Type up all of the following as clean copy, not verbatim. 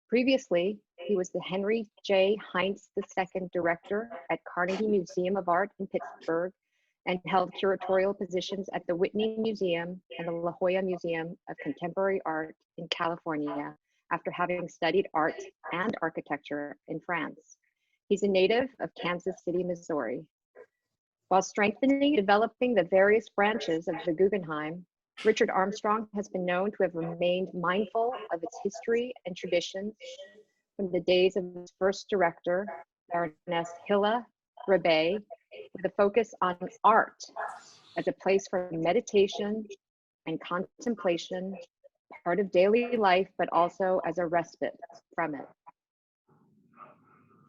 Previously, he was the Henry J. Heinz II Director at Carnegie Museum of Art in Pittsburgh and held curatorial positions at the Whitney Museum and the La Jolla Museum of Contemporary Art in California after having studied art and architecture in France. He's a native of Kansas City, Missouri. While strengthening and developing the various branches of the Guggenheim, Richard Armstrong has been known to have remained mindful of its history and traditions from the days of its first director, Baroness Hilla Rebay, with a focus on art as a place for meditation and contemplation, part of daily life, but also as a respite from it.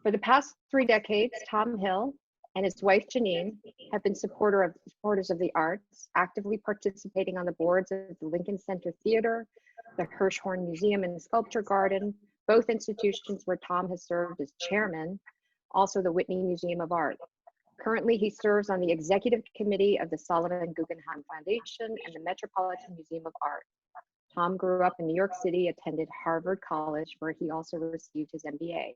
For the past 3 decades, Tom Hill and his wife Janine have been supporters of the arts, actively participating on the boards of the Lincoln Center Theater, the Hirshhorn Museum and Sculpture Garden, both institutions where Tom has served as chairman, also the Whitney Museum of Art. Currently, he serves on the executive committee of the Sullivan Guggenheim Foundation and the Metropolitan Museum of Art. Tom grew up in New York City, attended Harvard College, where he also received his MBA.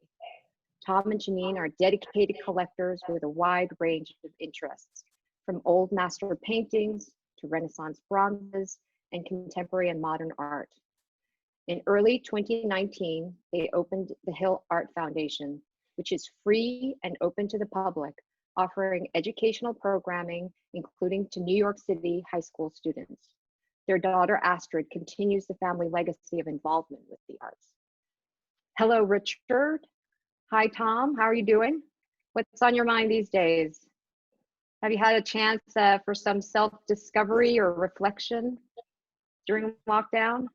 Tom and Janine are dedicated collectors with a wide range of interests, from old master paintings to Renaissance bronzes and contemporary and modern art. In early 2019, they opened the Hill Art Foundation, which is free and open to the public, offering educational programming, including to New York City high school students. Their daughter Astrid continues the family legacy of involvement with the arts. Hello, Richard. Hi, Tom. How are you doing? What's on your mind these days? Have you had a chance for some self-discovery or reflection during lockdown?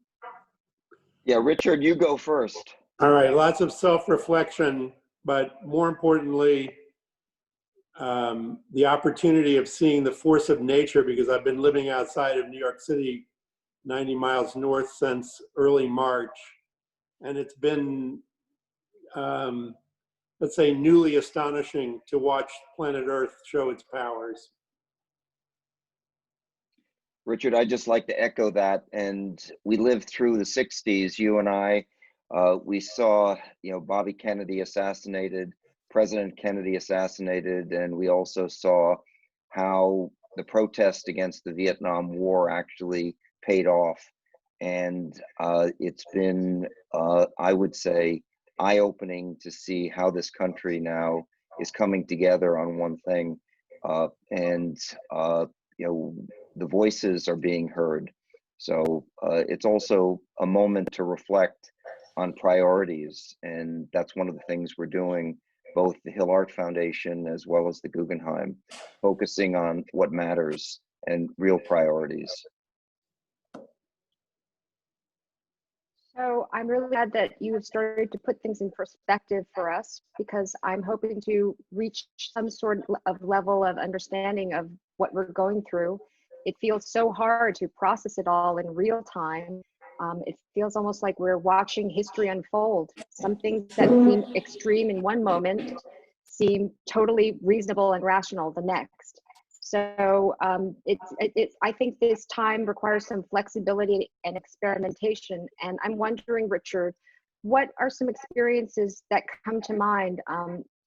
Yeah, Richard, you go first. All right, lots of self-reflection, but more importantly, the opportunity of seeing the force of nature, because I've been living outside of New York City, 90 miles north since early March. And it's been, let's say, newly astonishing to watch planet Earth show its powers. Richard, I'd just like to echo that. And we lived through the 60s, you and I. We saw, Bobby Kennedy assassinated, President Kennedy assassinated, and we also saw how the protest against the Vietnam War actually paid off. And it's been, I would say, eye-opening to see how this country now is coming together on one thing. The voices are being heard. So it's also a moment to reflect on priorities. And that's one of the things we're doing, both the Hill Art Foundation as well as the Guggenheim, focusing on what matters and real priorities. So I'm really glad that you have started to put things in perspective for us, because I'm hoping to reach some sort of level of understanding of what we're going through. It feels so hard to process it all in real time. It feels almost like we're watching history unfold. Some things that seem extreme in one moment seem totally reasonable and rational the next. So I think this time requires some flexibility and experimentation. And I'm wondering, Richard, what are some experiences that come to mind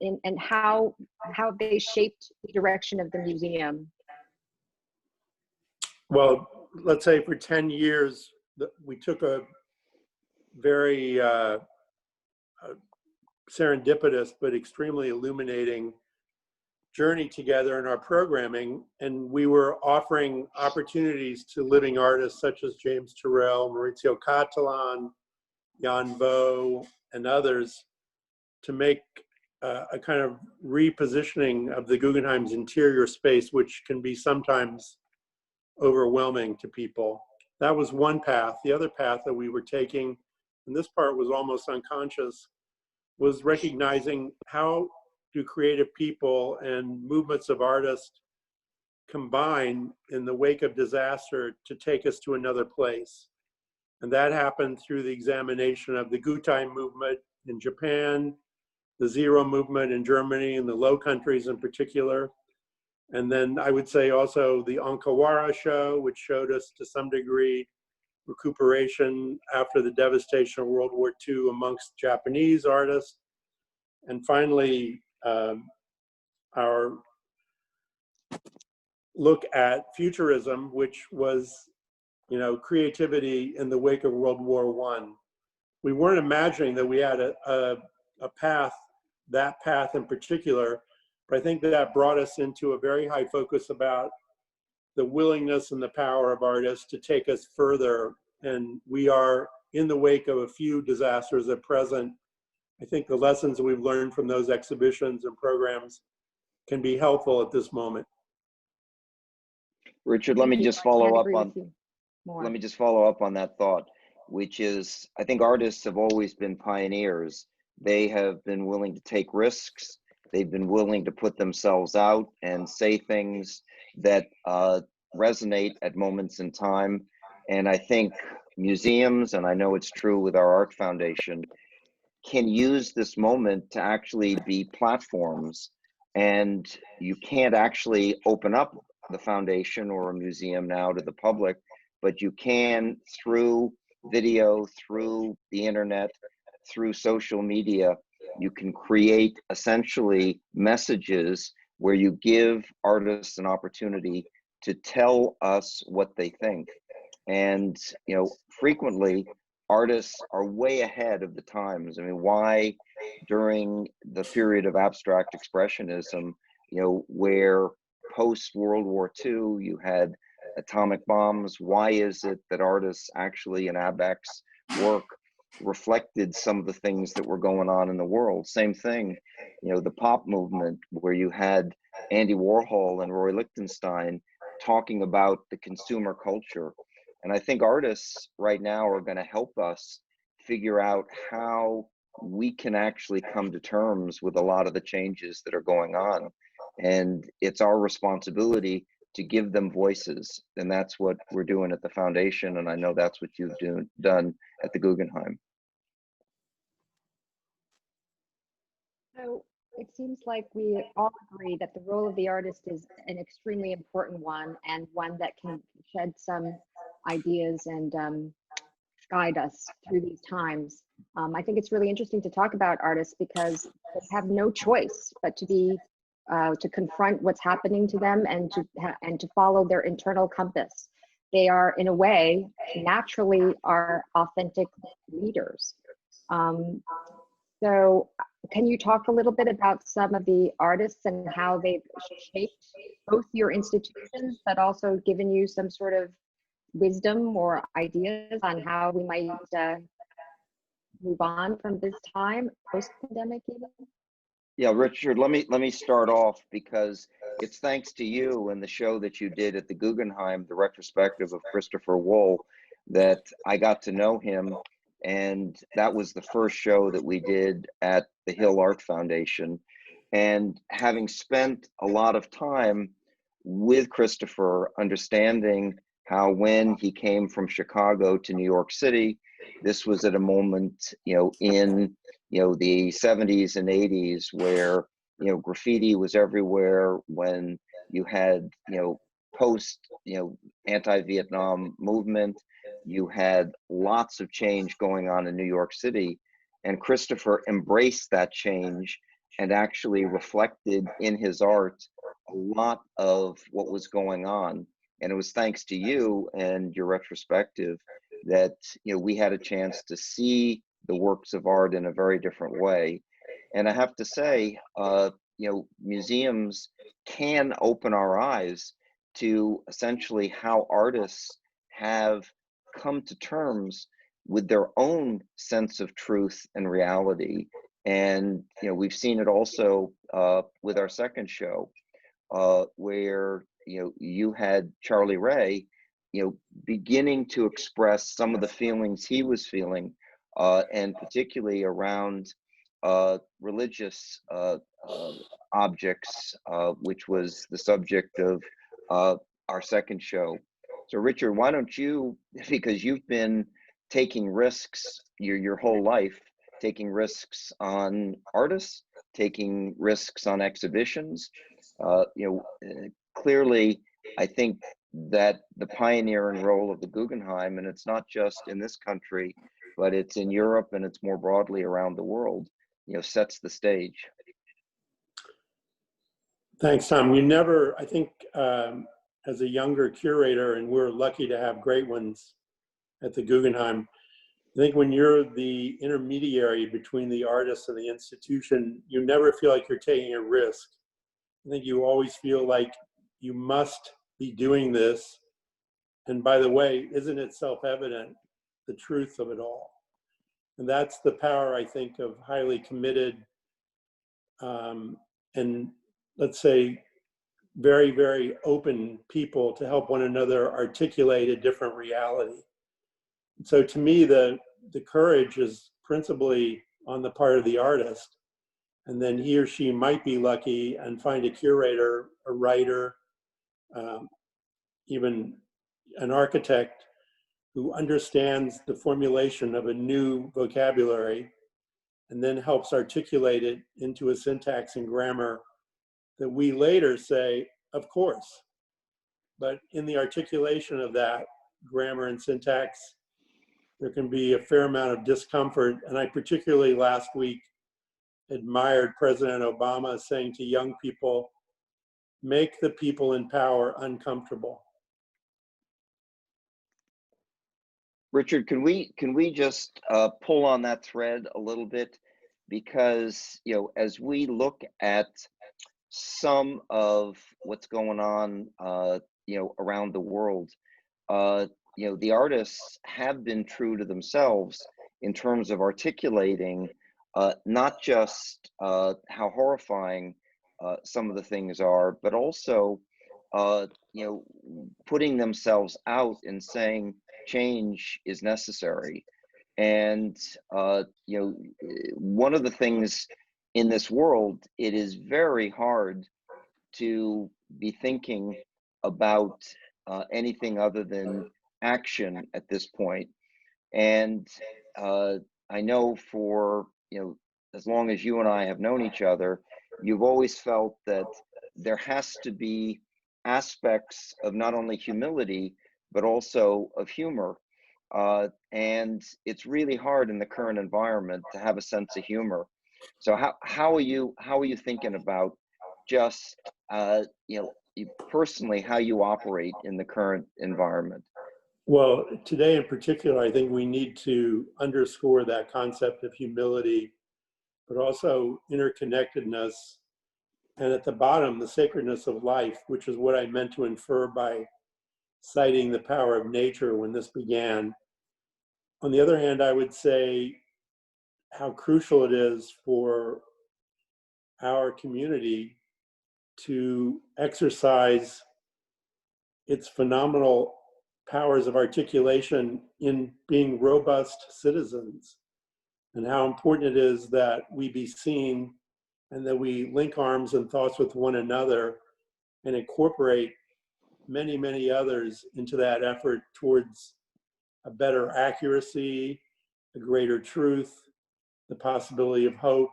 and how they shaped the direction of the museum? Well, let's say for 10 years, we took a very serendipitous but extremely illuminating journey together in our programming, and we were offering opportunities to living artists such as James Turrell, Maurizio Cattelan, Jan Vo, and others to make a kind of repositioning of the Guggenheim's interior space, which can be sometimes overwhelming to people. That was one path. The other path that we were taking, and this part was almost unconscious, was recognizing how do creative people and movements of artists combine in the wake of disaster to take us to another place. And that happened through the examination of the Gutai movement in Japan, the Zero movement in Germany, and the Low Countries in particular. And then I would say also the Ankawara show, which showed us to some degree recuperation after the devastation of World War II amongst Japanese artists. And finally, our look at futurism, which was, creativity in the wake of World War I. We weren't imagining that we had a path, that path in particular, but I think that brought us into a very high focus about the willingness and the power of artists to take us further. And we are in the wake of a few disasters at present. I think the lessons we've learned from those exhibitions and programs can be helpful at this moment. Richard, let me just follow up on that thought, which is, I think artists have always been pioneers. They have been willing to take risks. They've been willing to put themselves out and say things that resonate at moments in time. And I think museums, and I know it's true with our art foundation, can use this moment to actually be platforms. And you can't actually open up the foundation or a museum now to the public, but you can through video, through the internet, through social media. You can create essentially messages where you give artists an opportunity to tell us what they think. And, frequently artists are way ahead of the times. I mean, why during the period of abstract expressionism, where post-World War II, you had atomic bombs, why is it that artists actually in Abek's work reflected some of the things that were going on in the world? Same thing, the pop movement, where you had Andy Warhol and Roy Lichtenstein talking about the consumer culture. And I think artists right now are going to help us figure out how we can actually come to terms with a lot of the changes that are going on. And it's our responsibility to give them voices. And that's what we're doing at the foundation. And I know that's what you've done at the Guggenheim. So it seems like we all agree that the role of the artist is an extremely important one, and one that can shed some ideas and guide us through these times. I think it's really interesting to talk about artists because they have no choice but to be to confront what's happening to them and to follow their internal compass. They are, in a way, naturally our authentic leaders. So can you talk a little bit about some of the artists and how they've shaped both your institutions, but also given you some sort of wisdom or ideas on how we might move on from this time, post-pandemic even? Yeah, Richard, let me start off, because it's thanks to you and the show that you did at the Guggenheim, the retrospective of Christopher Wohl, that I got to know him. And that was the first show that we did at the Hill Art Foundation. And having spent a lot of time with Christopher, understanding how when he came from Chicago to New York City, this was at a moment, in the 70s and 80s where graffiti was everywhere, when you had post anti-Vietnam movement, you had lots of change going on in New York City, and Christopher embraced that change and actually reflected in his art a lot of what was going on. And it was thanks to you and your retrospective that we had a chance to see the works of art in a very different way. And I have to say, museums can open our eyes to essentially how artists have come to terms with their own sense of truth and reality. And we've seen it also with our second show, where you had Charlie Ray beginning to express some of the feelings he was feeling, and particularly around religious objects, which was the subject of our second show. So Richard, why don't you, because you've been taking risks your whole life, taking risks on artists, taking risks on exhibitions, clearly I think that the pioneering role of the Guggenheim, and it's not just in this country, but it's in Europe and it's more broadly around the world, sets the stage. Thanks, Tom. I think as a younger curator, and we're lucky to have great ones at the Guggenheim, I think when you're the intermediary between the artist and the institution, you never feel like you're taking a risk. I think you always feel like you must be doing this. And by the way, isn't it self-evident, the truth of it all? And that's the power, I think, of highly committed and, let's say, very, very open people to help one another articulate a different reality. So to me, the courage is principally on the part of the artist. And then he or she might be lucky and find a curator, a writer, even an architect who understands the formulation of a new vocabulary and then helps articulate it into a syntax and grammar that we later say, of course. But in the articulation of that grammar and syntax, there can be a fair amount of discomfort. And I particularly last week admired President Obama saying to young people, make the people in power uncomfortable. Richard, can we just pull on that thread a little bit? Because, as we look at some of what's going on, around the world, the artists have been true to themselves in terms of articulating not just how horrifying some of the things are, but also, putting themselves out and saying change is necessary. And, one of the things in this world, it is very hard to be thinking about anything other than action at this point. And I know for, as long as you and I have known each other, you've always felt that there has to be aspects of not only humility, but also of humor. And it's really hard in the current environment to have a sense of humor. So how are you thinking about just, personally, how you operate in the current environment? Well, today in particular, I think we need to underscore that concept of humility, but also interconnectedness. And at the bottom, the sacredness of life, which is what I meant to infer by citing the power of nature when this began. On the other hand, I would say how crucial it is for our community to exercise its phenomenal powers of articulation in being robust citizens, and how important it is that we be seen and that we link arms and thoughts with one another and incorporate many, many others into that effort towards a better accuracy, a greater truth, the possibility of hope,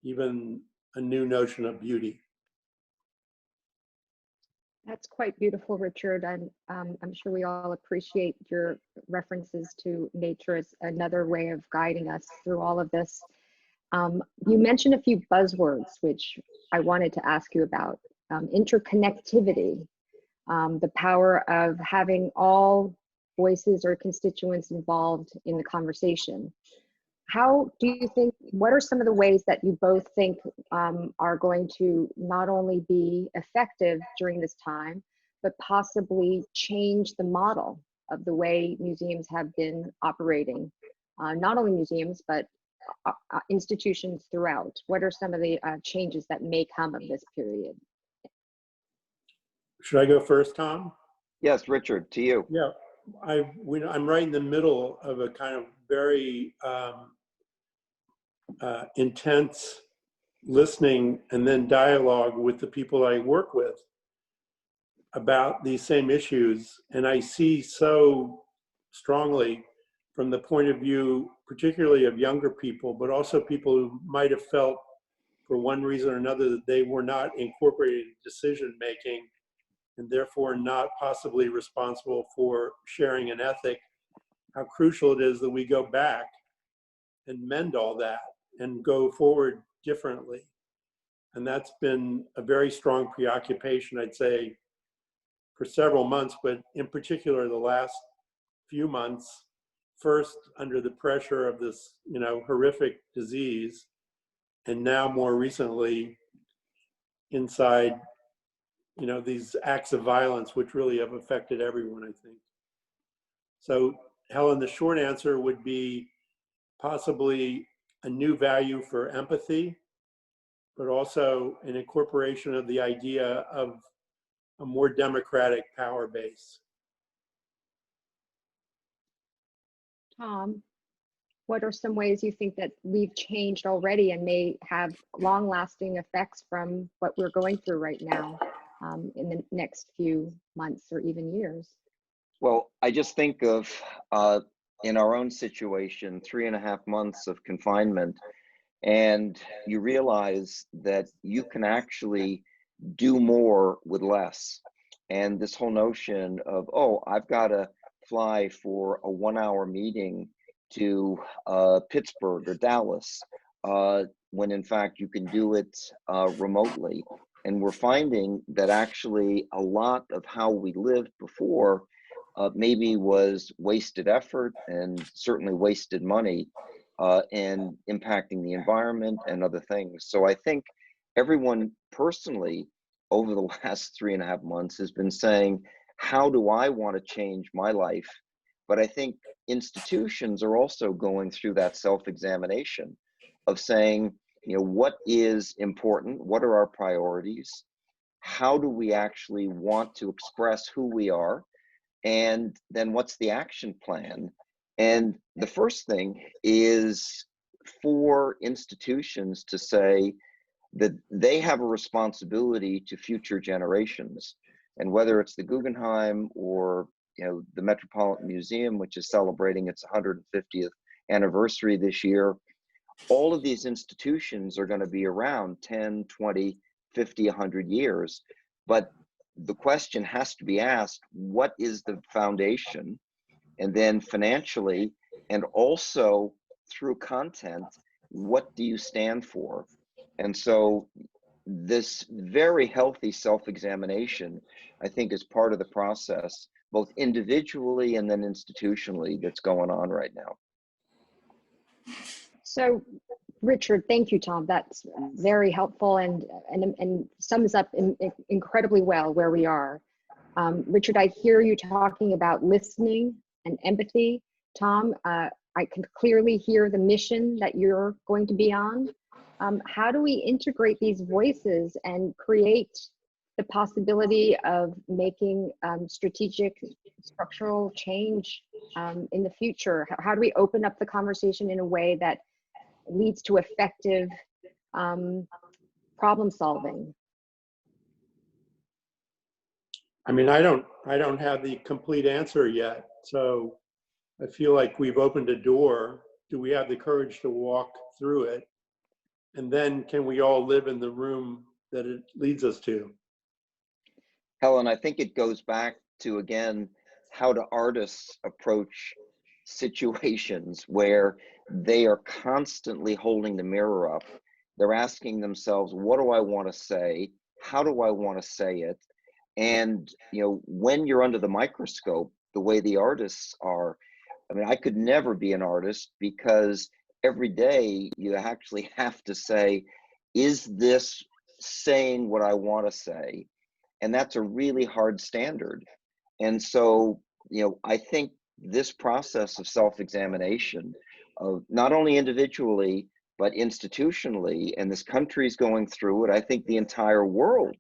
even a new notion of beauty. That's quite beautiful, Richard. And I'm sure we all appreciate your references to nature as another way of guiding us through all of this. You mentioned a few buzzwords, which I wanted to ask you about. Interconnectivity, the power of having all voices or constituents involved in the conversation. How do you think, what are some of the ways that you both think are going to not only be effective during this time, but possibly change the model of the way museums have been operating? Not only museums, but institutions throughout. What are some of the changes that may come of this period? Should I go first, Tom? Yes, Richard, to you. Yeah, I'm right in the middle of a kind of very intense listening and then dialogue with the people I work with about these same issues. And I see so strongly from the point of view, particularly of younger people, but also people who might have felt for one reason or another that they were not incorporated in decision-making and therefore not possibly responsible for sharing an ethic, how crucial it is that we go back and mend all that and go forward differently. And that's been a very strong preoccupation, I'd say, for several months, but in particular the last few months, first under the pressure of this, horrific disease, and now more recently inside, these acts of violence, which really have affected everyone, I think. So, Helen, the short answer would be possibly a new value for empathy, but also an incorporation of the idea of a more democratic power base. Tom, what are some ways you think that we've changed already and may have long-lasting effects from what we're going through right now in the next few months or even years? Well, I just think of, in our own situation, 3.5 months of confinement, and you realize that you can actually do more with less. And this whole notion of, oh, I've got to fly for a 1-hour meeting to Pittsburgh or Dallas, when in fact you can do it remotely. And we're finding that actually a lot of how we lived before maybe was wasted effort and certainly wasted money and impacting the environment and other things. So I think everyone personally over the last 3.5 months has been saying, how do I want to change my life? But I think institutions are also going through that self-examination of saying, what is important? What are our priorities? How do we actually want to express who we are? And then what's the action plan? And the first thing is for institutions to say that they have a responsibility to future generations. And whether it's the Guggenheim or the Metropolitan Museum, which is celebrating its 150th anniversary this year, all of these institutions are going to be around 10, 20, 50, 100 years. But the question has to be asked, what is the foundation? And then financially, and also through content, what do you stand for? And so this very healthy self-examination, I think, is part of the process, both individually and then institutionally, that's going on right now. So, Richard, thank you, Tom. That's very helpful and sums up incredibly well where we are. Richard, I hear you talking about listening and empathy. Tom, I can clearly hear the mission that you're going to be on. How do we integrate these voices and create the possibility of making strategic structural change in the future? How do we open up the conversation in a way that leads to effective problem solving? I mean, I don't have the complete answer yet. So I feel like we've opened a door. Do we have the courage to walk through it? And then can we all live in the room that it leads us to? Helen, I think it goes back to, again, how do artists approach situations where they are constantly holding the mirror up. They're asking themselves, what do I want to say? How do I want to say it? And, when you're under the microscope, the way the artists are, I mean, I could never be an artist because every day you actually have to say, is this saying what I want to say? And that's a really hard standard. And so, I think this process of self-examination, of not only individually, but institutionally, and this country's going through it, I think the entire world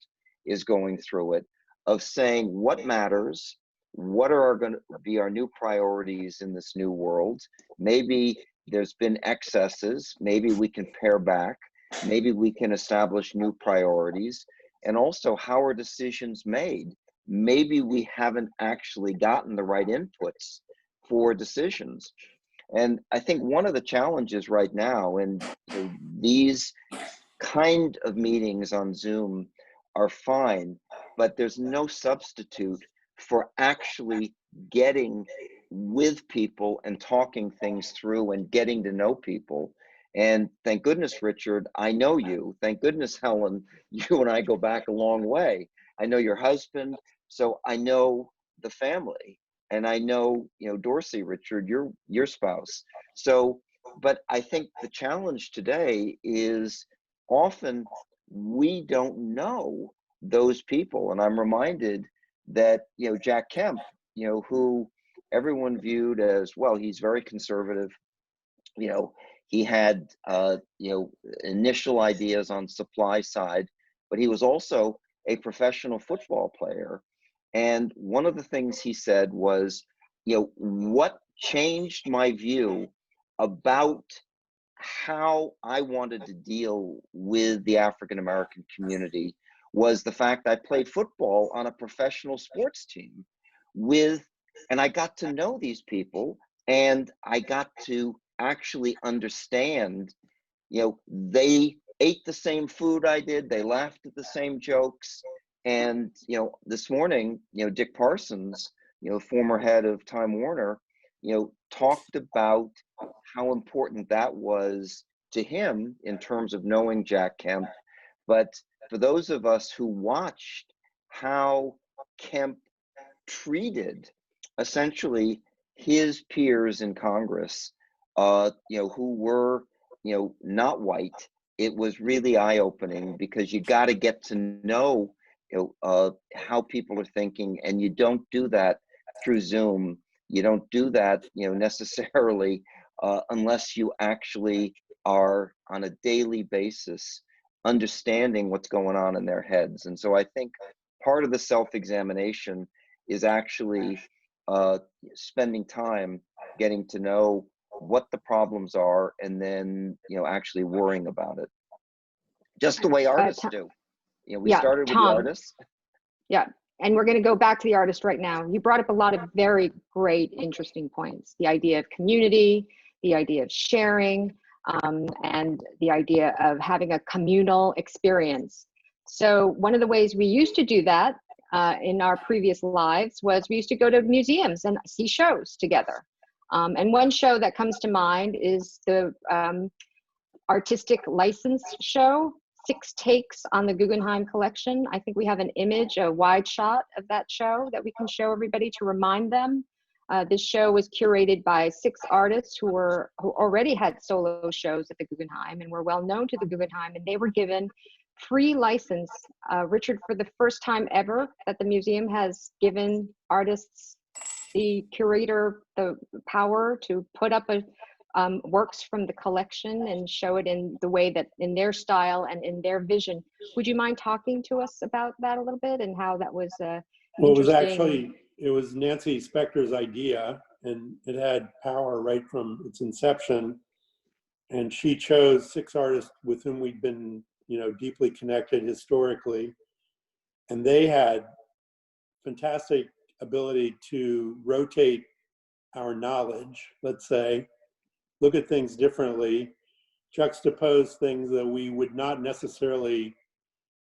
is going through it, of saying what matters, what are going to be our new priorities in this new world. Maybe there's been excesses, maybe we can pare back, maybe we can establish new priorities, and also how are decisions made? Maybe we haven't actually gotten the right inputs for decisions. And I think one of the challenges right now, and these kind of meetings on Zoom are fine, but there's no substitute for actually getting with people and talking things through and getting to know people. And thank goodness, Richard, I know you. Thank goodness, Helen, you and I go back a long way. I know your husband, so I know the family, and I know, Dorsey, Richard, your spouse. So, but I think the challenge today is often we don't know those people. And I'm reminded that, Jack Kemp, who everyone viewed as, well, he's very conservative. He had, initial ideas on supply side, but he was also a professional football player. And one of the things he said was, what changed my view about how I wanted to deal with the African American community was the fact I played football on a professional sports team and I got to know these people, and I got to actually understand, they ate the same food I did, they laughed at the same jokes. And, this morning, Dick Parsons, former head of Time Warner, talked about how important that was to him in terms of knowing Jack Kemp. But for those of us who watched how Kemp treated essentially his peers in Congress, who were, not white, it was really eye-opening, because you got to get to know, how people are thinking, and you don't do that through Zoom. You don't do that, necessarily, unless you actually are on a daily basis understanding what's going on in their heads. And so I think part of the self-examination is actually spending time getting to know what the problems are, and then, actually worrying about it. Just the way artists do. We started with the artists. Yeah, and we're going to go back to the artist right now. You brought up a lot of very great, interesting points. The idea of community, the idea of sharing, and the idea of having a communal experience. So one of the ways we used to do that in our previous lives was we used to go to museums and see shows together. And one show that comes to mind is the artistic license show, 6 takes on the Guggenheim collection. I think we have an image, a wide shot of that show that we can show everybody to remind them. This show was curated by 6 artists who already had solo shows at the Guggenheim and were well known to the Guggenheim, and they were given free license, Richard, for the first time ever that the museum has given artists, the curator, the power to put up works from the collection and show it in the way that, in their style and in their vision. Would you mind talking to us about that a little bit, and how that was well, it was Nancy Spector's idea, and it had power right from its inception. And she chose 6 artists with whom we'd been, deeply connected historically. And they had fantastic ability to rotate our knowledge, let's say, look at things differently, juxtapose things that we would not necessarily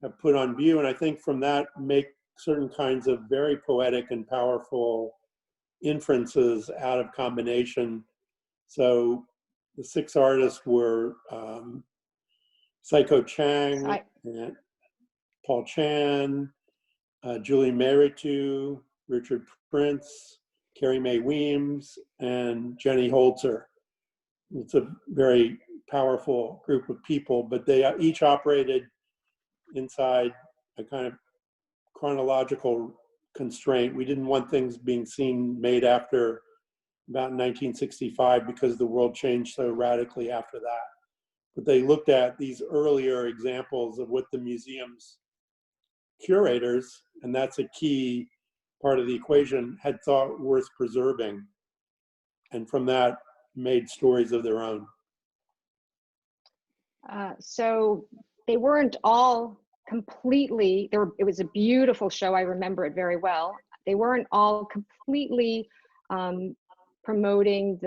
have put on view. And I think from that, make certain kinds of very poetic and powerful inferences out of combination. So the 6 artists were Psycho Chang, and Paul Chan, Julie Meritu, Richard Prince, Carrie Mae Weems, and Jenny Holzer. It's a very powerful group of people, but they each operated inside a kind of chronological constraint. We didn't want things being made after about 1965, because the world changed so radically after that. But they looked at these earlier examples of what the museum's curators, and that's a key part of the equation, had thought worth preserving. And from that, made stories of their own. So they weren't all completely, it was a beautiful show, I remember it very well. They weren't all completely promoting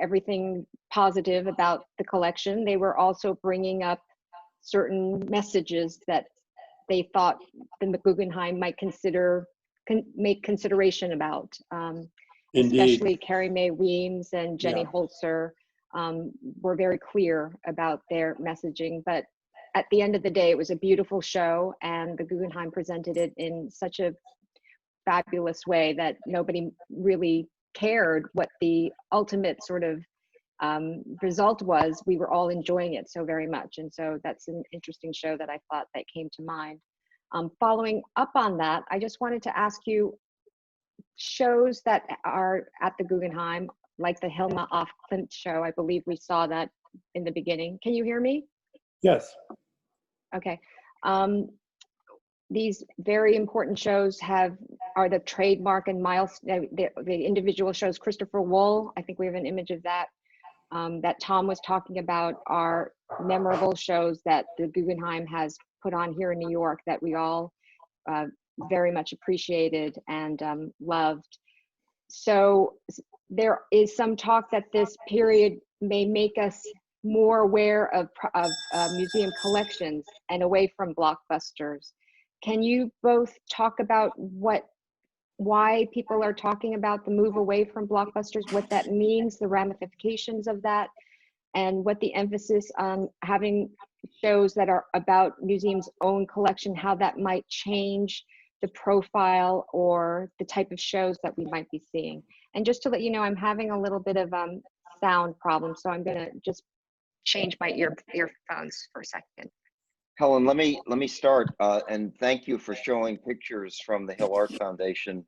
everything positive about the collection. They were also bringing up certain messages that they thought the Guggenheim might make consideration about. Indeed. Especially Carrie Mae Weems and Jenny Holzer were very clear about their messaging. But at the end of the day, it was a beautiful show, and the Guggenheim presented it in such a fabulous way that nobody really cared what the ultimate sort of result was. We were all enjoying it so very much. And so that's an interesting show that I thought that came to mind. Following up on that, I just wanted to ask you, shows that are at the Guggenheim, like the Hilma af Klint show, I believe we saw that in the beginning. Can you hear me? Yes. Okay. These very important shows are the trademark and milestone. The individual shows, Christopher Wool, I think we have an image of that, that Tom was talking about, are memorable shows that the Guggenheim has put on here in New York that we all very much appreciated and loved. So there is some talk that this period may make us more aware of museum collections and away from blockbusters. Can you both talk about why people are talking about the move away from blockbusters, what that means, the ramifications of that, and what the emphasis on having shows that are about museums' own collection, how that might change the profile or the type of shows that we might be seeing? And just to let you know, I'm having a little bit of sound problem, so I'm gonna just change my earphones for a second. Helen, let me start, and thank you for showing pictures from the Hill Art Foundation.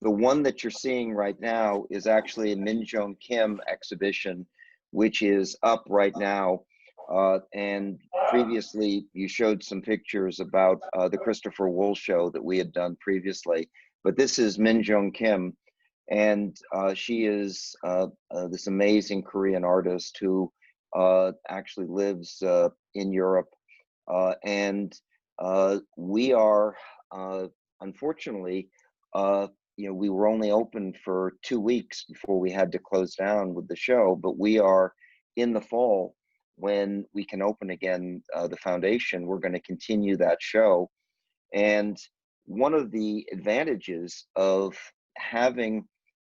The one that you're seeing right now is actually a Min Jong Kim exhibition, which is up right now. And previously, you showed some pictures about the Christopher Wool show that we had done previously. But this is Min Jong Kim, and she is this amazing Korean artist who actually lives in Europe. And we are, unfortunately, we were only open for 2 weeks before we had to close down with the show, but we are in the fall when we can open again the foundation. We're going to continue that show. And one of the advantages of having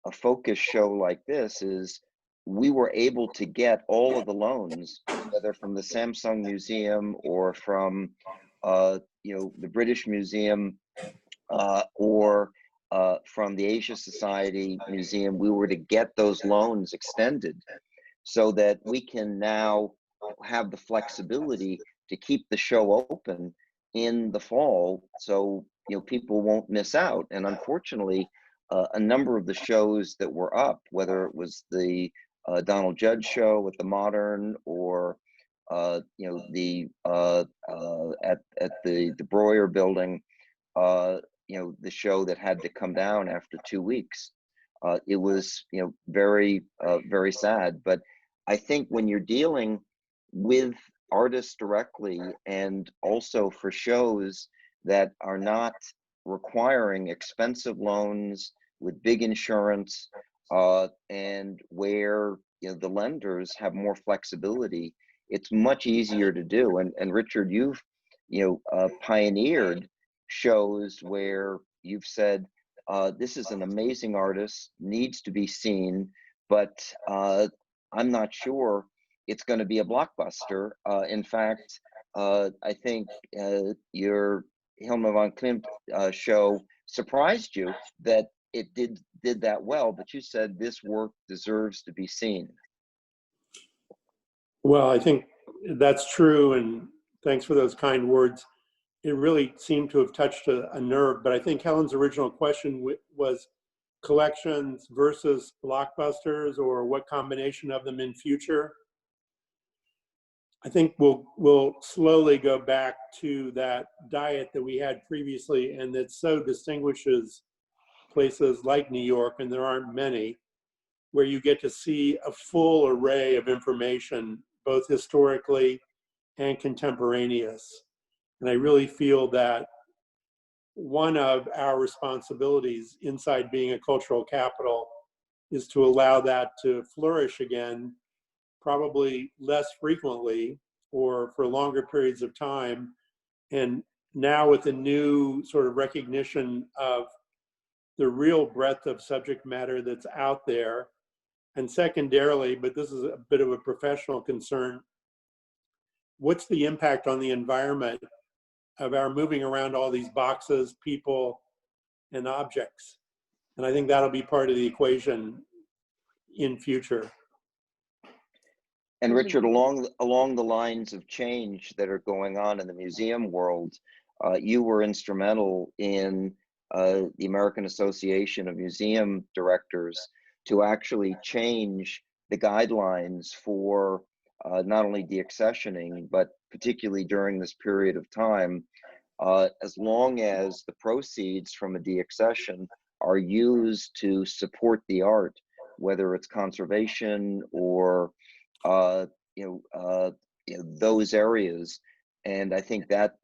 a focus show like this is we were able to get all of the loans, whether from the Samsung Museum or from the British Museum or from the Asia Society Museum. We were to get those loans extended so that we can now have the flexibility to keep the show open in the fall, so people won't miss out. And unfortunately, a number of the shows that were up, whether it was the Donald Judd show at the Modern, or the at the Breuer building, the show that had to come down after 2 weeks, it was very very sad. But I think when you're dealing with artists directly, and also for shows that are not requiring expensive loans with big insurance, and where the lenders have more flexibility, it's much easier to do. And Richard, you've pioneered shows where you've said this is an amazing artist, needs to be seen, but I'm not sure it's going to be a blockbuster. In fact, I think your Hilma van Klimt show surprised you that it did that well, but you said this work deserves to be seen. Well, I think that's true, and thanks for those kind words. It really seemed to have touched a nerve, but I think Helen's original question was collections versus blockbusters, or what combination of them in future. I think we'll slowly go back to that diet that we had previously, and that so distinguishes places like New York, and there aren't many, where you get to see a full array of information, both historically and contemporaneous. And I really feel that one of our responsibilities inside being a cultural capital is to allow that to flourish again, probably less frequently or for longer periods of time, and now with a new sort of recognition of the real breadth of subject matter that's out there. And secondarily, but this is a bit of a professional concern, what's the impact on the environment of our moving around all these boxes, people, and objects? And I think that'll be part of the equation in future. And Richard, along the lines of change that are going on in the museum world, you were instrumental in the American Association of Museum Directors to actually change the guidelines for not only deaccessioning, but particularly during this period of time, as long as the proceeds from a deaccession are used to support the art, whether it's conservation or those areas. And I think that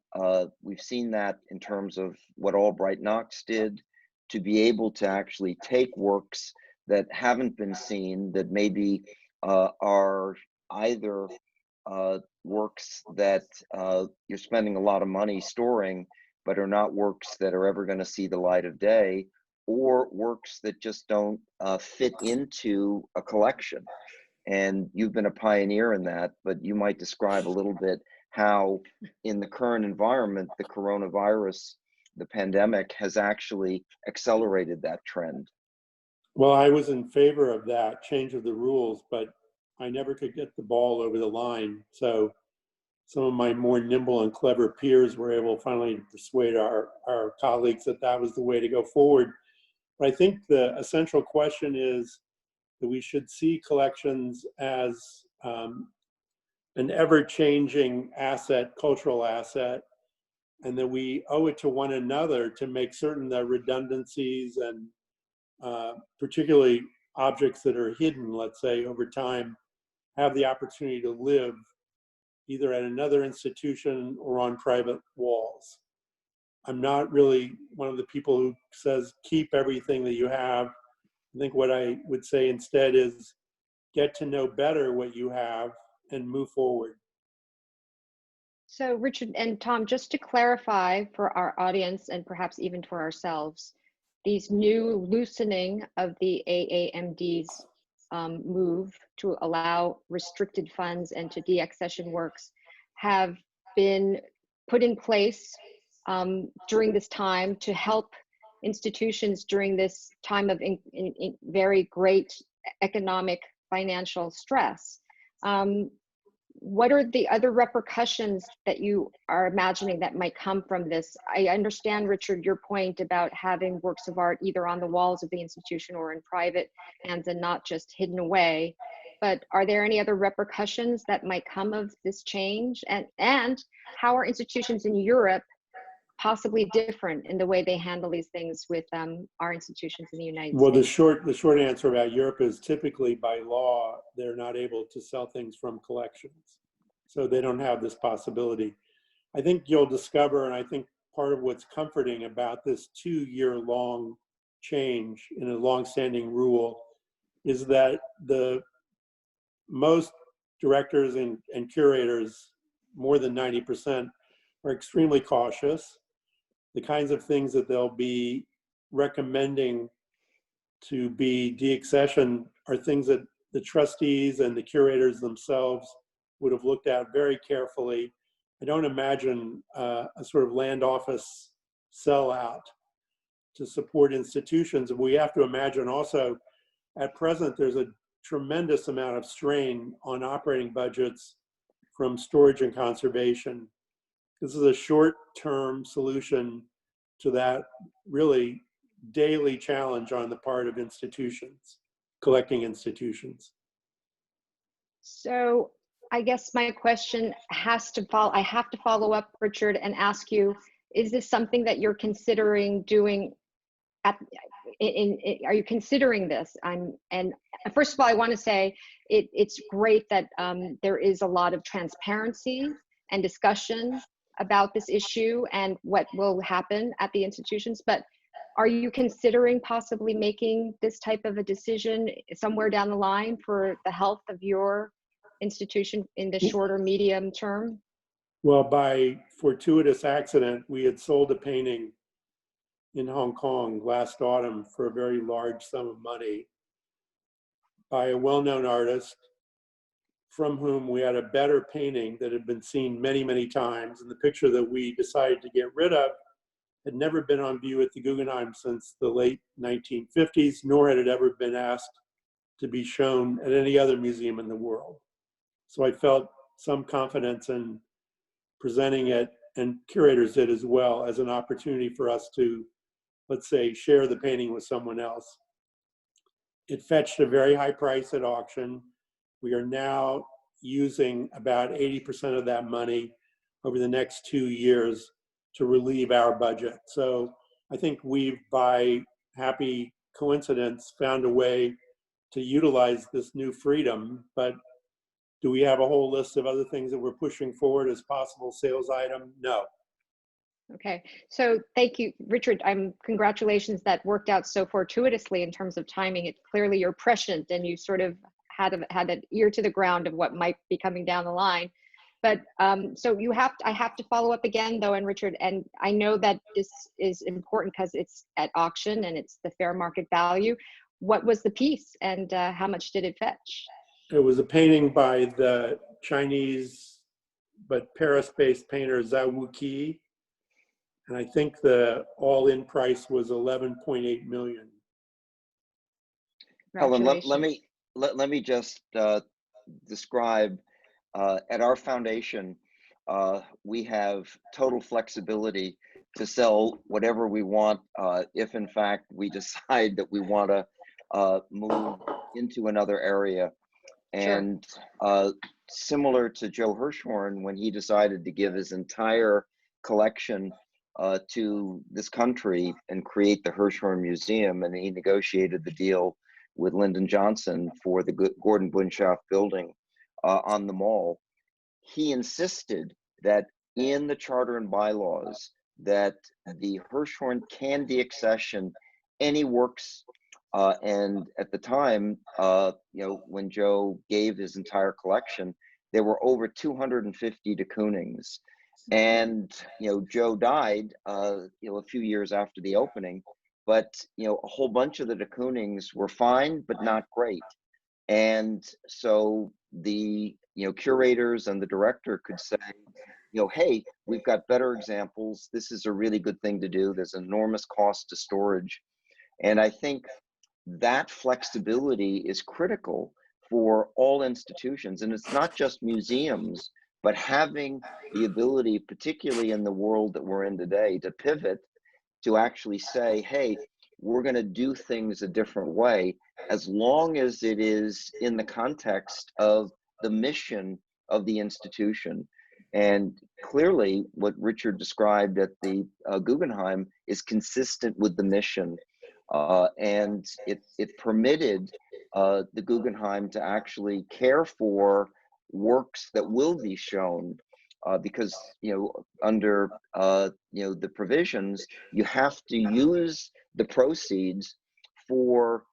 we've seen that in terms of what Albright Knox did, to be able to actually take works that haven't been seen, that maybe are either works that you're spending a lot of money storing, but are not works that are ever going to see the light of day, or works that just don't fit into a collection. And you've been a pioneer in that, but you might describe a little bit how in the current environment, the coronavirus, the pandemic has actually accelerated that trend. Well, I was in favor of that change of the rules, but I never could get the ball over the line. So some of my more nimble and clever peers were able finally to persuade our colleagues that that was the way to go forward. But I think the essential question is that we should see collections as an ever-changing asset, cultural asset, and that we owe it to one another to make certain that redundancies and particularly objects that are hidden, let's say, over time, have the opportunity to live either at another institution or on private walls. I'm not really one of the people who says, keep everything that you have. I think what I would say instead is get to know better what you have and move forward. So Richard and Tom, just to clarify for our audience and perhaps even for ourselves, these new loosening of the AAMD's move to allow restricted funds and to deaccession works have been put in place during this time to help institutions during this time of very great economic financial stress. What are the other repercussions that you are imagining that might come from this? I understand, Richard, your point about having works of art either on the walls of the institution or in private hands and not just hidden away. But are there any other repercussions that might come of this change? And how are institutions in Europe possibly different in the way they handle these things with our institutions in the United States? Well, the short answer about Europe is typically by law, they're not able to sell things from collections. So they don't have this possibility. I think you'll discover, and I think part of what's comforting about this 2-year-long change in a long-standing rule is that most directors and curators, more than 90%, are extremely cautious. The kinds of things that they'll be recommending to be deaccessioned are things that the trustees and the curators themselves would have looked at very carefully. I don't imagine a sort of land office sellout to support institutions. We have to imagine also, at present, there's a tremendous amount of strain on operating budgets from storage and conservation. This is a short-term solution to that really daily challenge on the part of institutions, collecting institutions. So I guess my question has to follow, I have to follow up, Richard, and ask you, is this something that you're considering doing are you considering this? And first of all, I want to say it's great that there is a lot of transparency and discussion about this issue and what will happen at the institutions, but are you considering possibly making this type of a decision somewhere down the line for the health of your institution in the short or medium term? Well, by fortuitous accident, we had sold a painting in Hong Kong last autumn for a very large sum of money by a well-known artist from whom we had a better painting that had been seen many, many times. And the picture that we decided to get rid of had never been on view at the Guggenheim since the late 1950s, nor had it ever been asked to be shown at any other museum in the world. So I felt some confidence in presenting it, and curators did as well, as an opportunity for us to, let's say, share the painting with someone else. It fetched a very high price at auction. We are now using about 80% of that money over the next 2 years to relieve our budget. So I think we've, by happy coincidence, found a way to utilize this new freedom. But do we have a whole list of other things that we're pushing forward as possible sales item? No. Okay, so thank you, Richard. Congratulations, that worked out so fortuitously in terms of timing. It's clearly you're prescient and you sort of had an ear to the ground of what might be coming down the line. But so I have to follow up again though, and Richard, and I know that this is important because it's at auction and it's the fair market value. What was the piece and how much did it fetch? It was a painting by the Chinese but Paris-based painter Zhao Wuqi, and I think the all-in price was 11.8 million. Helen, let me just describe. At our foundation, we have total flexibility to sell whatever we want if, in fact, we decide that we want to move into another area. And similar to Joe Hirshhorn, when he decided to give his entire collection to this country and create the Hirshhorn Museum, and he negotiated the deal with Lyndon Johnson for the Gordon Bunshaft building on the Mall, he insisted that in the charter and bylaws that the Hirshhorn can deaccession any works. And at the time, when Joe gave his entire collection, there were over 250 de Koonings. And, Joe died, a few years after the opening, but, a whole bunch of the de Koonings were fine, but not great. And so the, curators and the director could say, hey, we've got better examples. This is a really good thing to do. There's enormous cost to storage. And I think that flexibility is critical for all institutions. And it's not just museums, but having the ability, particularly in the world that we're in today, to pivot, to actually say, hey, we're going to do things a different way, as long as it is in the context of the mission of the institution. And clearly what Richard described at the Guggenheim is consistent with the mission. And it permitted the Guggenheim to actually care for works that will be shown, because under the provisions, you have to use the proceeds for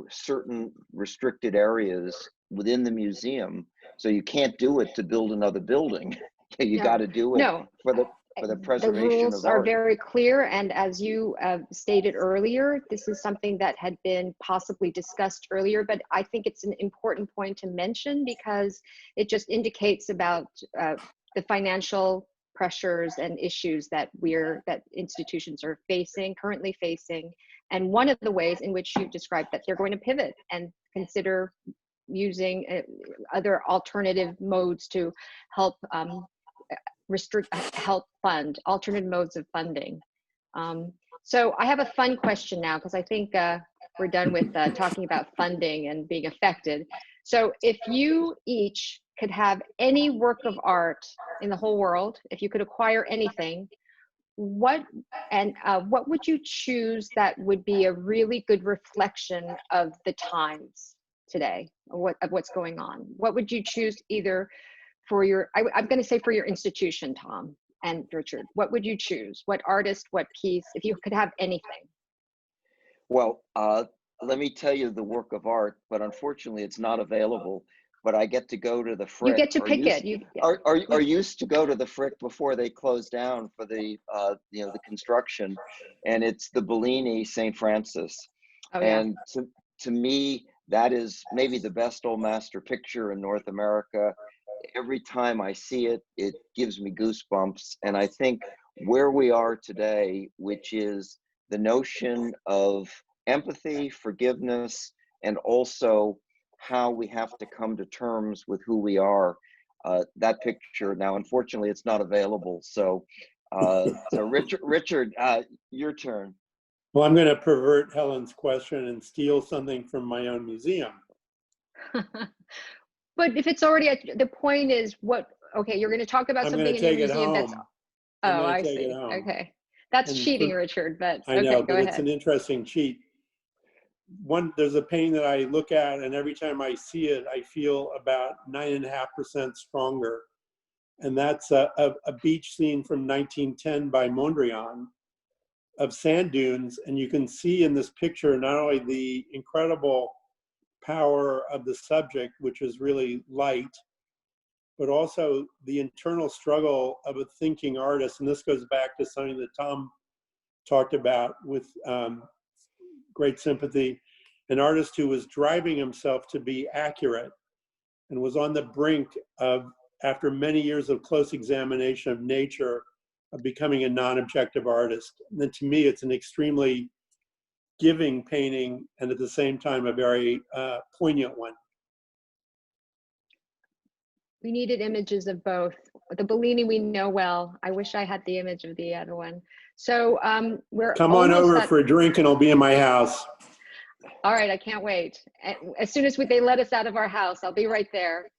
certain restricted areas within the museum. So you can't do it to build another building. You got to do it for the preservation of art. The rules are very clear, and as you stated earlier, this is something that had been possibly discussed earlier, but I think it's an important point to mention because it just indicates about the financial pressures and issues that institutions are currently facing, and one of the ways in which you described that they're going to pivot and consider using other alternative modes to help fund alternate modes of funding. So I have a fun question now, because I think we're done with talking about funding and being affected. So if you each could have any work of art in the whole world, if you could acquire anything, what would you choose that would be a really good reflection of the times today, of what's going on? What would you choose, either for your, I'm going to say for your institution, Tom and Richard? What would you choose? What artist, what piece, if you could have anything? Well, let me tell you the work of art, but unfortunately it's not available but I get to go to the Frick. You get to pick it. Are used to go to the Frick before they close down for the the construction, and it's the Bellini St. Francis. Oh, yeah. And to me, that is maybe the best old master picture in North America. Every time I see it, it gives me goosebumps. And I think where we are today, which is the notion of empathy, forgiveness, and also how we have to come to terms with who we are. That picture now, unfortunately, it's not available. So, Richard, your turn. Well, I'm going to pervert Helen's question and steal something from my own museum. But if it's already the point is what? Okay, you're going to talk about something in your museum that's. Oh, I see. Okay, that's cheating, Richard. But I know, okay, but go it's ahead. an interesting cheat. There's a painting that I look at, and every time I see it, I feel about 9.5% stronger. And that's a beach scene from 1910 by Mondrian of sand dunes. And you can see in this picture not only the incredible power of the subject, which is really light, but also the internal struggle of a thinking artist. And this goes back to something that Tom talked about with great sympathy, an artist who was driving himself to be accurate and was on the brink of, after many years of close examination of nature, of becoming a non-objective artist. And then to me, it's an extremely giving painting, and at the same time, a very poignant one. We needed images of both. The Bellini we know well. I wish I had the image of the other one. So we're come on over for a drink, and I'll be in my house. All right, I can't wait. As soon as they let us out of our house, I'll be right there.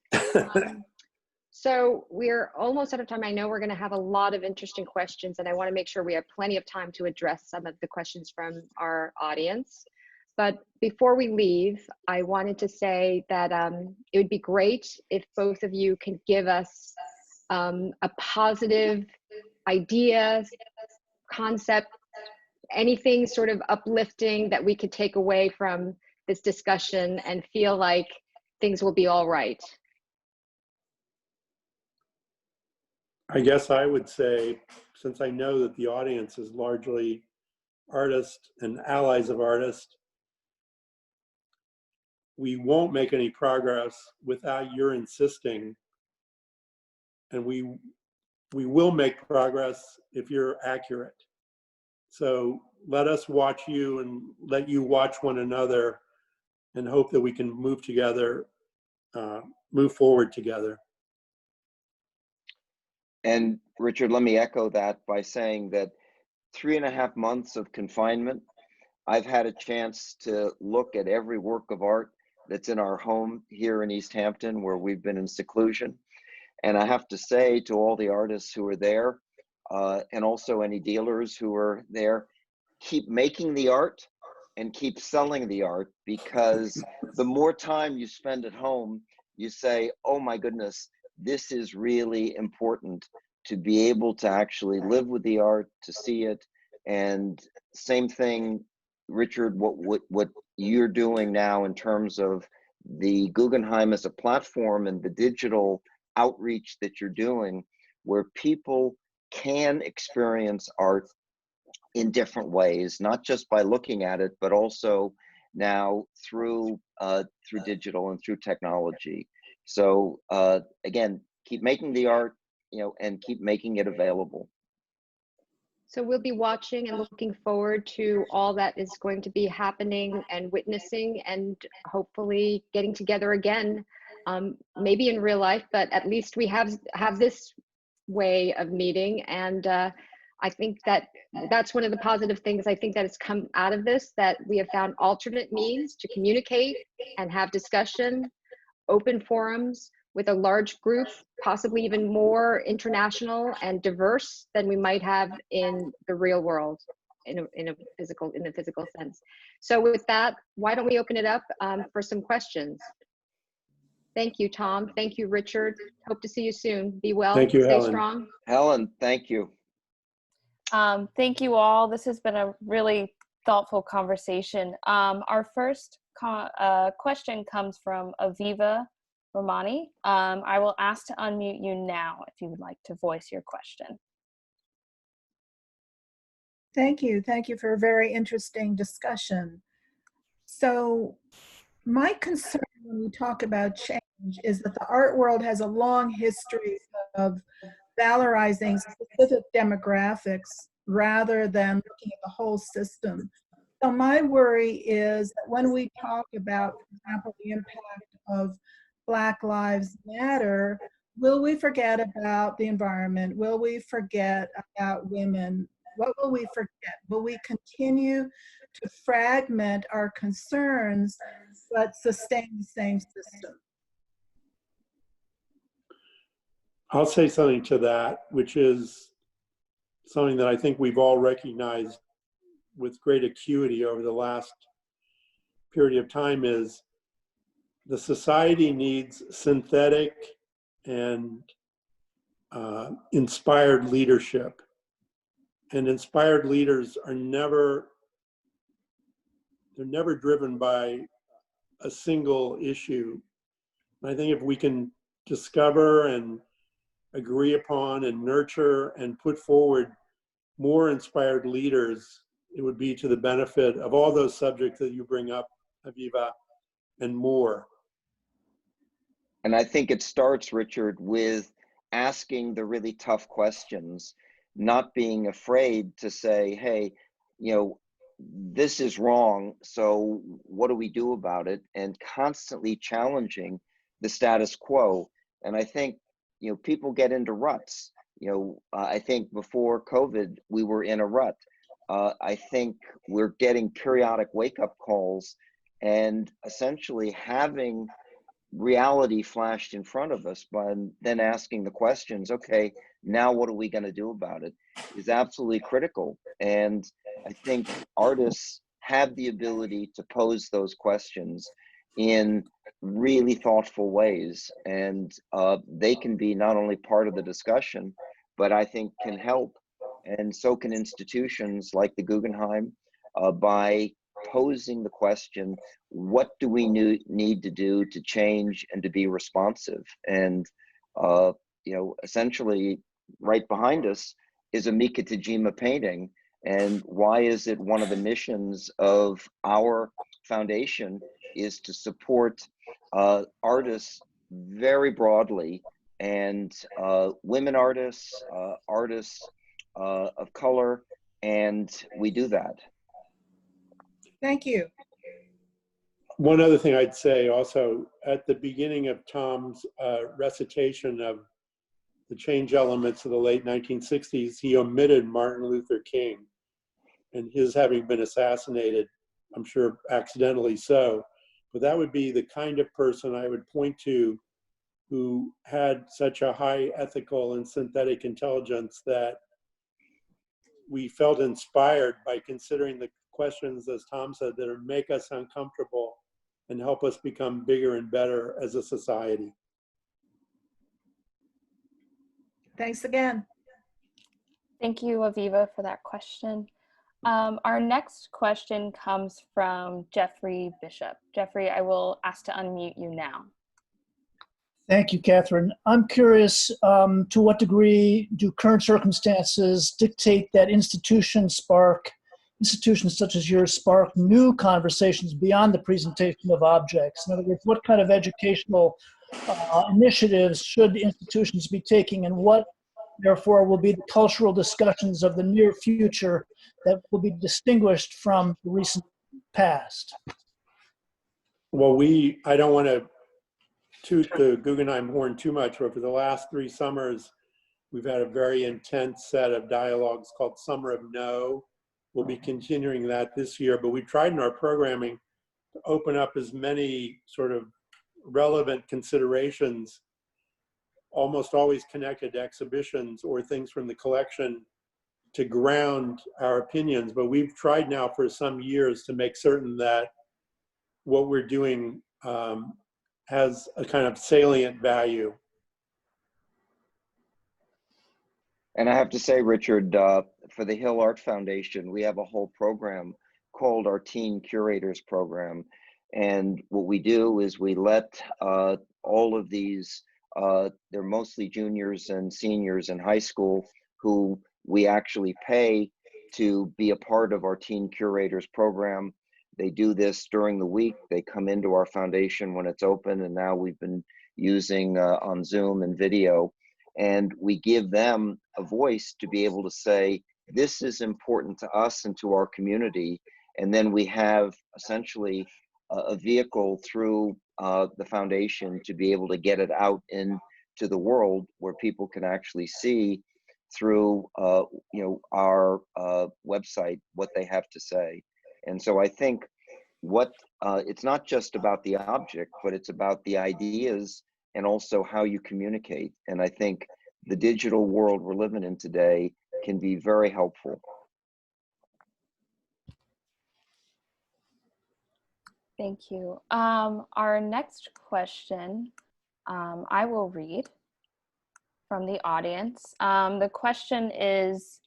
So we're almost out of time. I know we're going to have a lot of interesting questions, and I want to make sure we have plenty of time to address some of the questions from our audience. But before we leave, I wanted to say that it would be great if both of you can give us a positive idea, concept, anything sort of uplifting that we could take away from this discussion and feel like things will be all right. I guess I would say, since I know that the audience is largely artists and allies of artists, we won't make any progress without your insisting, and we will make progress if you're accurate. So let us watch you and let you watch one another, and hope that we can move together, move forward together. And Richard, let me echo that by saying that 3.5 months of confinement, I've had a chance to look at every work of art that's in our home here in East Hampton, where we've been in seclusion. And I have to say to all the artists who are there, and also any dealers who are there, keep making the art and keep selling the art, because the more time you spend at home, you say, oh my goodness, this is really important to be able to actually live with the art, to see it. And same thing, Richard, what you're doing now in terms of the Guggenheim as a platform and the digital outreach that you're doing, where people can experience art in different ways, not just by looking at it, but also now through digital and through technology. So again, keep making the art, and keep making it available. So we'll be watching and looking forward to all that is going to be happening and witnessing, and hopefully getting together again, maybe in real life, but at least we have this way of meeting. And I think that's one of the positive things I think that has come out of this, that we have found alternate means to communicate and have discussion, open forums with a large group, possibly even more international and diverse than we might have in the real world, in the physical sense. So with that, why don't we open it up for some questions? Thank you, Tom. Thank you, Richard. Hope to see you soon. Be well. Thank you, Stay Helen. strong. Helen, thank you. Thank you all. This has been a really thoughtful conversation. Our first question comes from Aviva Romani. I will ask to unmute you now if you would like to voice your question. Thank you. Thank you for a very interesting discussion. So my concern when we talk about change is that the art world has a long history of valorizing specific demographics rather than looking at the whole system. So my worry is that when we talk about, for example, the impact of Black Lives Matter, will we forget about the environment? Will we forget about women? What will we forget? Will we continue to fragment our concerns but sustain the same system? I'll say something to that, which is something that I think we've all recognized with great acuity over the last period of time, is the society needs synthetic and inspired leadership. And inspired leaders are never driven by a single issue. And I think if we can discover and agree upon and nurture and put forward more inspired leaders, it would be to the benefit of all those subjects that you bring up, Aviva, and more. And I think it starts, Richard, with asking the really tough questions, not being afraid to say, hey, you know, this is wrong, so what do we do about it? And constantly challenging the status quo. And I think, you know, people get into ruts. You know, I think before COVID, we were in a rut. I think we're getting periodic wake-up calls and essentially having reality flashed in front of us, but then asking the questions, okay, now what are we going to do about it, is absolutely critical. And I think artists have the ability to pose those questions in really thoughtful ways, and they can be not only part of the discussion, but I think can help, and so can institutions like the Guggenheim, by posing the question, what do we need to do to change and to be responsive? And you know, essentially right behind us is a Mika Tajima painting. And why is it one of the missions of our foundation is to support artists very broadly, and women artists, artists of color, and we do that. Thank you. One other thing I'd say also, at the beginning of Tom's recitation of the change elements of the late 1960s, he omitted Martin Luther King and his having been assassinated, I'm sure accidentally so. But that would be the kind of person I would point to who had such a high ethical and synthetic intelligence that we felt inspired by considering the questions, as Tom said, that make us uncomfortable and help us become bigger and better as a society. Thanks again. Thank you, Aviva, for that question. Our next question comes from Jeffrey Bishop. Jeffrey, I will ask to unmute you now. Thank you, Catherine. I'm curious, to what degree do current circumstances dictate that institutions such as yours spark new conversations beyond the presentation of objects? In other words, what kind of educational initiatives should institutions be taking, and what, therefore, will be the cultural discussions of the near future that will be distinguished from the recent past? Well, I don't want to toot the Guggenheim horn too much, but for the last 3 summers, we've had a very intense set of dialogues called Summer of No. We'll be continuing that this year, but we've tried in our programming to open up as many sort of relevant considerations, almost always connected to exhibitions or things from the collection, to ground our opinions. But we've tried now for some years to make certain that what we're doing has a kind of salient value. And I have to say, Richard, for the Hill Art Foundation, we have a whole program called our Teen Curators Program. And what we do is we let all of these, they're mostly juniors and seniors in high school who we actually pay to be a part of our teen curators program. They do this during the week. They come into our foundation when it's open, and now we've been using on Zoom and video, and we give them a voice to be able to say, this is important to us and to our community. And then we have essentially a vehicle through the foundation to be able to get it out into the world where people can actually see through our website what they have to say. And so I think it's not just about the object, but it's about the ideas and also how you communicate. And I think the digital world we're living in today can be very helpful. Thank you. Our next question, I will read from the audience. The question is,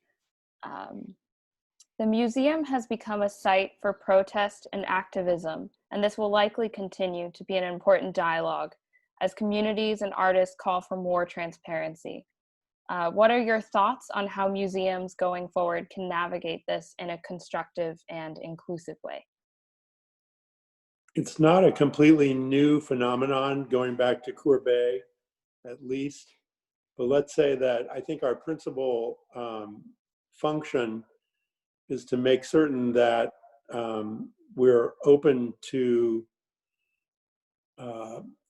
the museum has become a site for protest and activism, and this will likely continue to be an important dialogue as communities and artists call for more transparency. What are your thoughts on how museums going forward can navigate this in a constructive and inclusive way? It's not a completely new phenomenon going back to Courbet, at least. But let's say that I think our principal function is to make certain that we're open to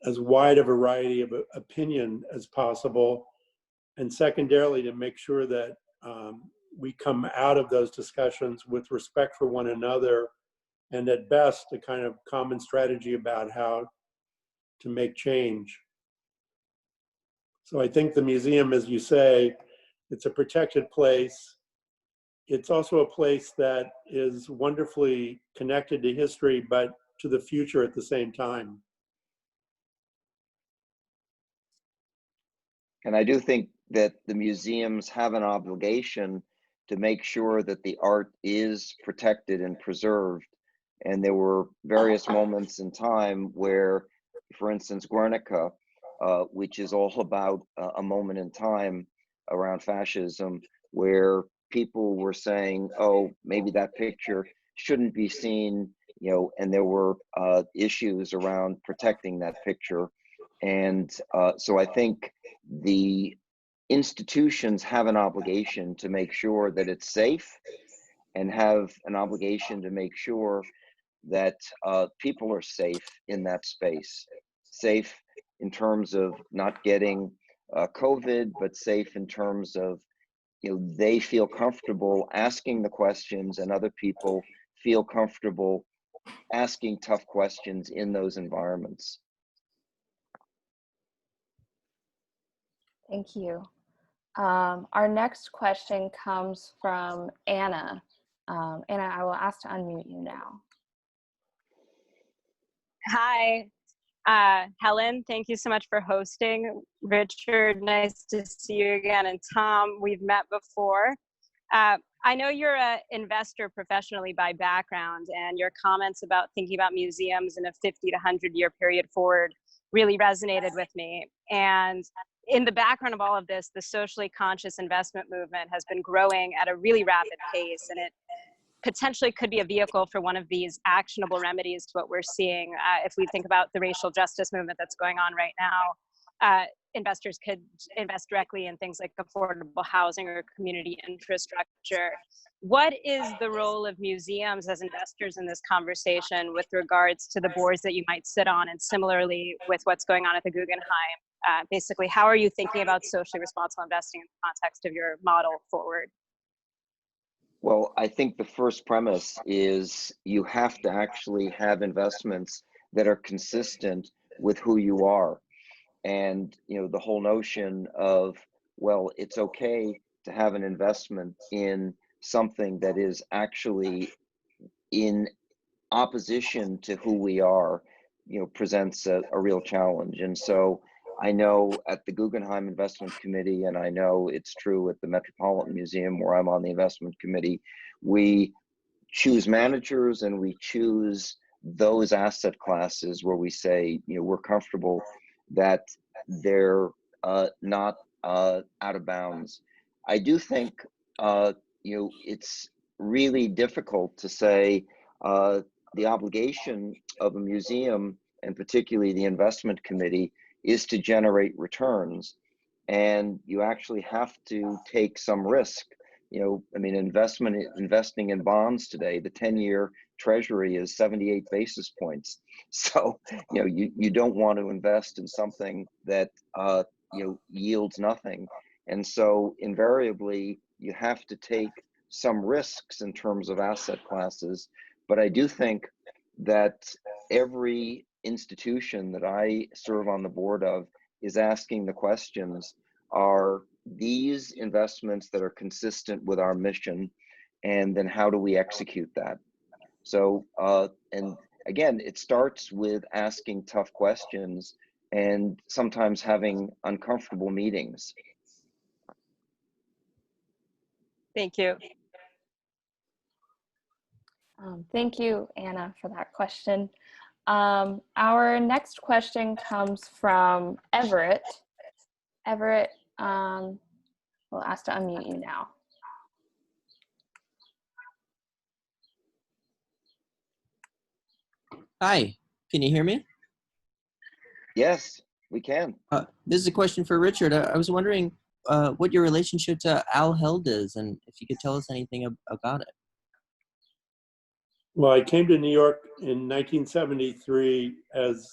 as wide a variety of opinion as possible, and secondarily to make sure that we come out of those discussions with respect for one another, and at best a kind of common strategy about how to make change. So I think the museum, as you say, it's a protected place. It's also a place that is wonderfully connected to history, but to the future at the same time. And I do think that the museums have an obligation to make sure that the art is protected and preserved. And there were various moments in time where, for instance, Guernica, which is all about a moment in time around fascism, where people were saying, oh, maybe that picture shouldn't be seen, and there were issues around protecting that picture. And so I think the institutions have an obligation to make sure that it's safe, and have an obligation to make sure that people are safe in that space. Safe in terms of not getting COVID, but safe in terms of, they feel comfortable asking the questions, and other people feel comfortable asking tough questions in those environments. Thank you. Our next question comes from Anna. Anna, I will ask to unmute you now. Hi, Helen, thank you so much for hosting. Richard, nice to see you again. And Tom, we've met before. I know you're an investor professionally by background, and your comments about thinking about museums in a 50 to 100-year period forward really resonated with me. And in the background of all of this, the socially conscious investment movement has been growing at a really rapid pace, and it potentially could be a vehicle for one of these actionable remedies to what we're seeing. If we think about the racial justice movement that's going on right now, investors could invest directly in things like affordable housing or community infrastructure. What is the role of museums as investors in this conversation with regards to the boards that you might sit on, and similarly with what's going on at the Guggenheim? Basically, how are you thinking about socially responsible investing in the context of your model forward? Well, I think the first premise is you have to actually have investments that are consistent with who you are. And, the whole notion of, well, it's okay to have an investment in something that is actually in opposition to who we are, presents a real challenge. And so I know at the Guggenheim Investment Committee, and I know it's true at the Metropolitan Museum, where I'm on the investment committee, we choose managers and we choose those asset classes where we say, we're comfortable that they're not out of bounds. I do think it's really difficult to say the obligation of a museum, and particularly the investment committee, is to generate returns. And you actually have to take some risk. I mean, investing in bonds today, the 10-year treasury is 78 basis points. So, you don't want to invest in something that, yields nothing. And so invariably, you have to take some risks in terms of asset classes. But I do think that every institution that I serve on the board of is asking the questions, are these investments that are consistent with our mission? And then how do we execute that? So, and again, it starts with asking tough questions and sometimes having uncomfortable meetings. Thank you. Thank you, Anna, for that question. Our next question comes from Everett. Everett, we'll ask to unmute you now. Hi, can you hear me? Yes, we can. This is a question for Richard. I was wondering what your relationship to Al Held is, and if you could tell us anything about it. Well, I came to New York in 1973 as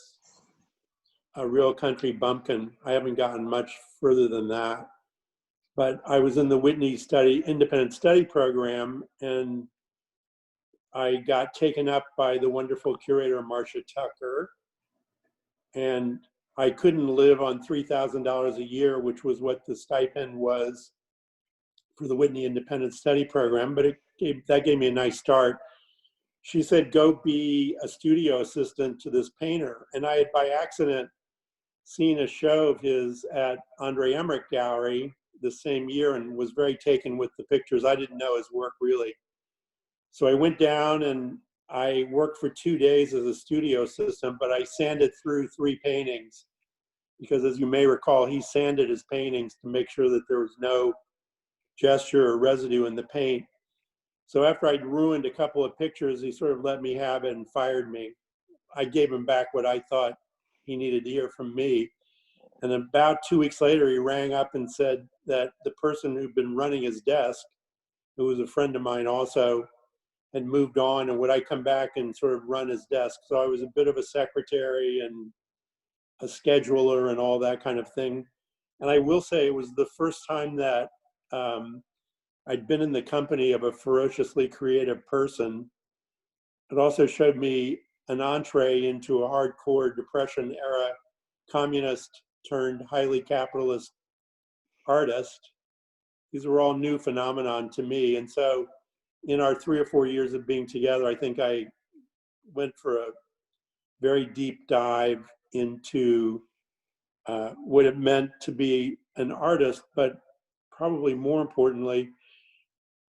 a real country bumpkin. I haven't gotten much further than that. But I was in the Whitney independent study program, and I got taken up by the wonderful curator, Marcia Tucker. And I couldn't live on $3,000 a year, which was what the stipend was for the Whitney independent study program, but that gave me a nice start. She said, go be a studio assistant to this painter. And I had by accident seen a show of his at Andre Emmerich Gallery the same year and was very taken with the pictures. I didn't know his work really. So I went down and I worked for 2 days as a studio assistant, but I sanded through 3 paintings because, as you may recall, he sanded his paintings to make sure that there was no gesture or residue in the paint. So after I'd ruined a couple of pictures, he sort of let me have it and fired me. I gave him back what I thought he needed to hear from me. And about 2 weeks later, he rang up and said that the person who'd been running his desk, who was a friend of mine also, had moved on and would I come back and sort of run his desk. So I was a bit of a secretary and a scheduler and all that kind of thing. And I will say it was the first time that I'd been in the company of a ferociously creative person. It also showed me an entree into a hardcore Depression era communist turned highly capitalist artist. These were all new phenomenon to me. And so in our 3 or 4 years of being together, I think I went for a very deep dive into what it meant to be an artist, but probably more importantly,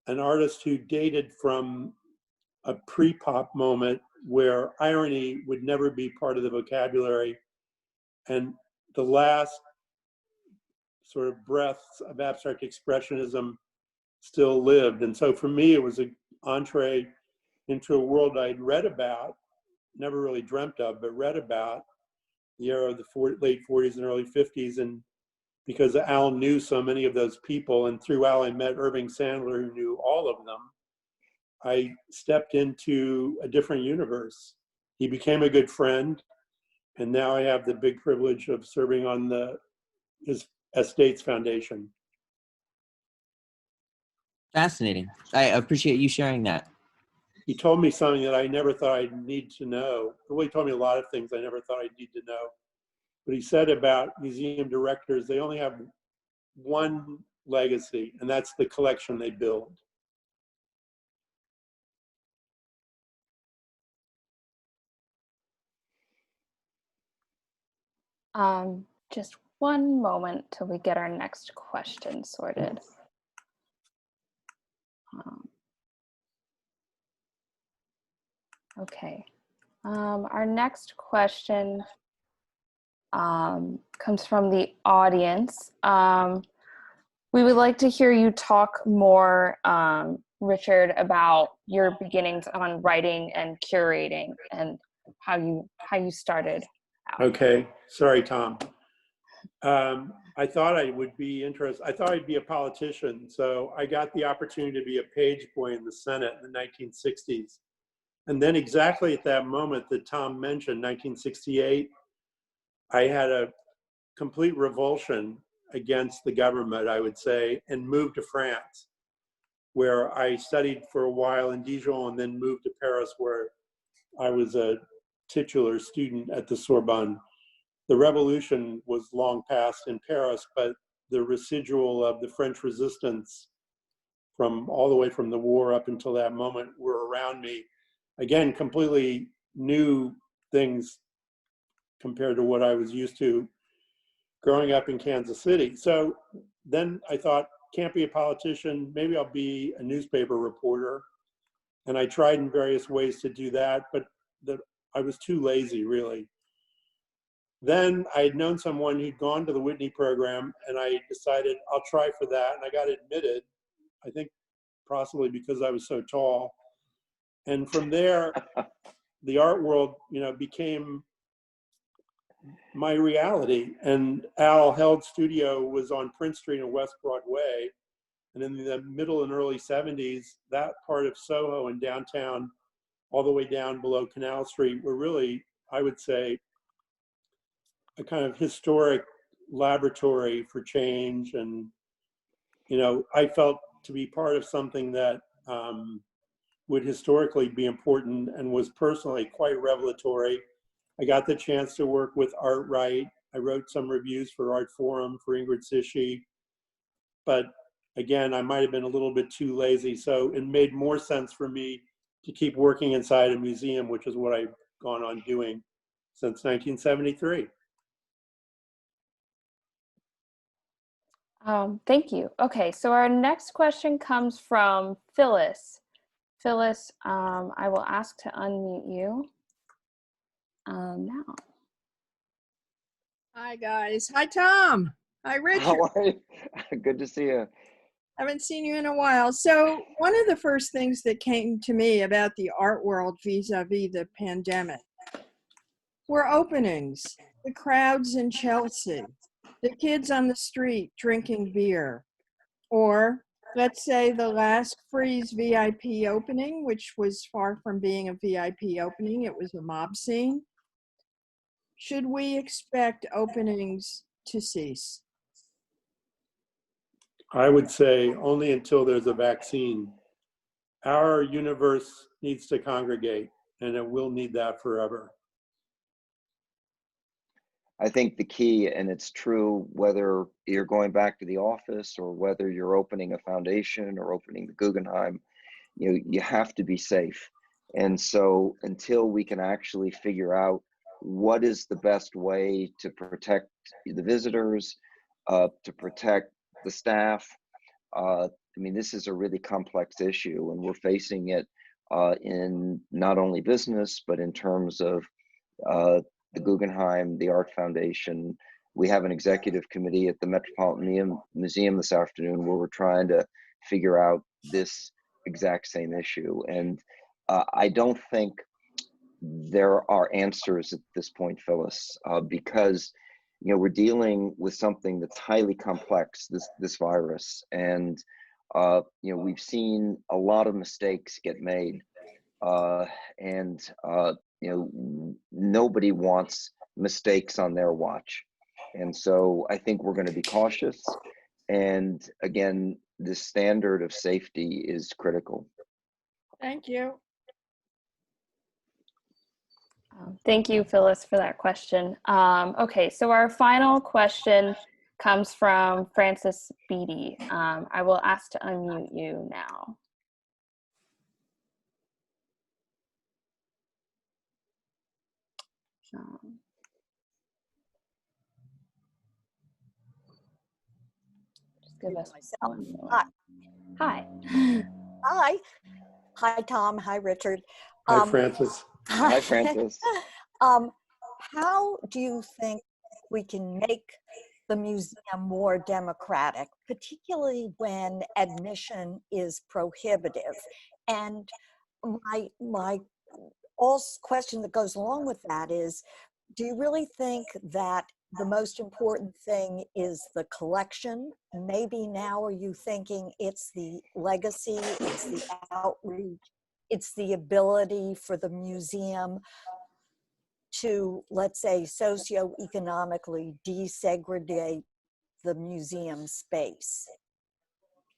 an artist who dated from a pre-pop moment where irony would never be part of the vocabulary, and the last sort of breaths of abstract expressionism still lived. And so for me, it was an entree into a world I'd read about, never really dreamt of, but read about, the era of the late 40s and early 50s. And because Al knew so many of those people, and through Al, I met Irving Sandler, who knew all of them, I stepped into a different universe. He became a good friend, and now I have the big privilege of serving on his estate's foundation. Fascinating. I appreciate you sharing that. He told me something that I never thought I'd need to know. Well, he told me a lot of things I never thought I'd need to know. But he said about museum directors, they only have one legacy, and that's the collection they build. Just one moment till we get our next question sorted. Okay. Our next question comes from the audience. We would like to hear you talk more, Richard, about your beginnings on writing and curating and how you started out. Okay, sorry, Tom. I thought I would be interested. I thought I'd be a politician, so I got the opportunity to be a page boy in the Senate in the 1960s. And then exactly at that moment that Tom mentioned, 1968, I had a complete revulsion against the government, I would say, and moved to France, where I studied for a while in Dijon and then moved to Paris, where I was a titular student at the Sorbonne. The revolution was long past in Paris, but the residual of the French resistance from all the way from the war up until that moment were around me. Again, completely new things compared to what I was used to growing up in Kansas City. So then I thought, can't be a politician, maybe I'll be a newspaper reporter. And I tried in various ways to do that, but I was too lazy, really. Then I had known someone who'd gone to the Whitney program, and I decided I'll try for that. And I got admitted, I think possibly because I was so tall. And from there, the art world, became my reality. And Al Held's studio was on Prince Street and West Broadway. And in the middle and early 70s, that part of Soho and downtown, all the way down below Canal Street, were really, I would say, a kind of historic laboratory for change. And, I felt to be part of something that would historically be important and was personally quite revelatory. I got the chance to work with Art Right. I wrote some reviews for Art Forum for Ingrid Sishi, but again, I might have been a little bit too lazy. So it made more sense for me to keep working inside a museum, which is what I've gone on doing since 1973. Thank you. Okay, so our next question comes from Phyllis. Phyllis, I will ask to unmute you now. Hi, guys. Hi, Tom. Hi, Richard. How are you? Good to see you. Haven't seen you in a while. So one of the first things that came to me about the art world vis-a-vis the pandemic were openings, the crowds in Chelsea, the kids on the street drinking beer, or let's say the last Frieze VIP opening, which was far from being a VIP opening, it was a mob scene. Should we expect openings to cease? I would say only until there's a vaccine. Our universe needs to congregate, and it will need that forever. I think the key, and it's true whether you're going back to the office or whether you're opening a foundation or opening the Guggenheim, you have to be safe. And so until we can actually figure out what is the best way to protect the visitors, to protect the staff, this is a really complex issue, and we're facing it in not only business, but in terms of the Guggenheim, the Art Foundation. We have an executive committee at the Metropolitan Museum this afternoon where we're trying to figure out this exact same issue. And I don't think there are answers at this point, Phyllis, because we're dealing with something that's highly complex, this virus, and we've seen a lot of mistakes get made, and nobody wants mistakes on their watch. And so I think we're going to be cautious. And again, the standard of safety is critical. Thank you. Thank you, Phyllis, for that question. Okay, so our final question comes from Francis Beatty. I will ask to unmute you now. Just give us one moment. Hi. Hi. Hi, Tom. Hi, Richard. Hi, Francis. Hi, Francis. How do you think we can make the museum more democratic, particularly when admission is prohibitive. And my also question that goes along with that is, do you really think that the most important thing is the collection? Maybe now are you thinking it's the legacy, it's the outreach, it's the ability for the museum to, let's say, socioeconomically desegregate the museum space?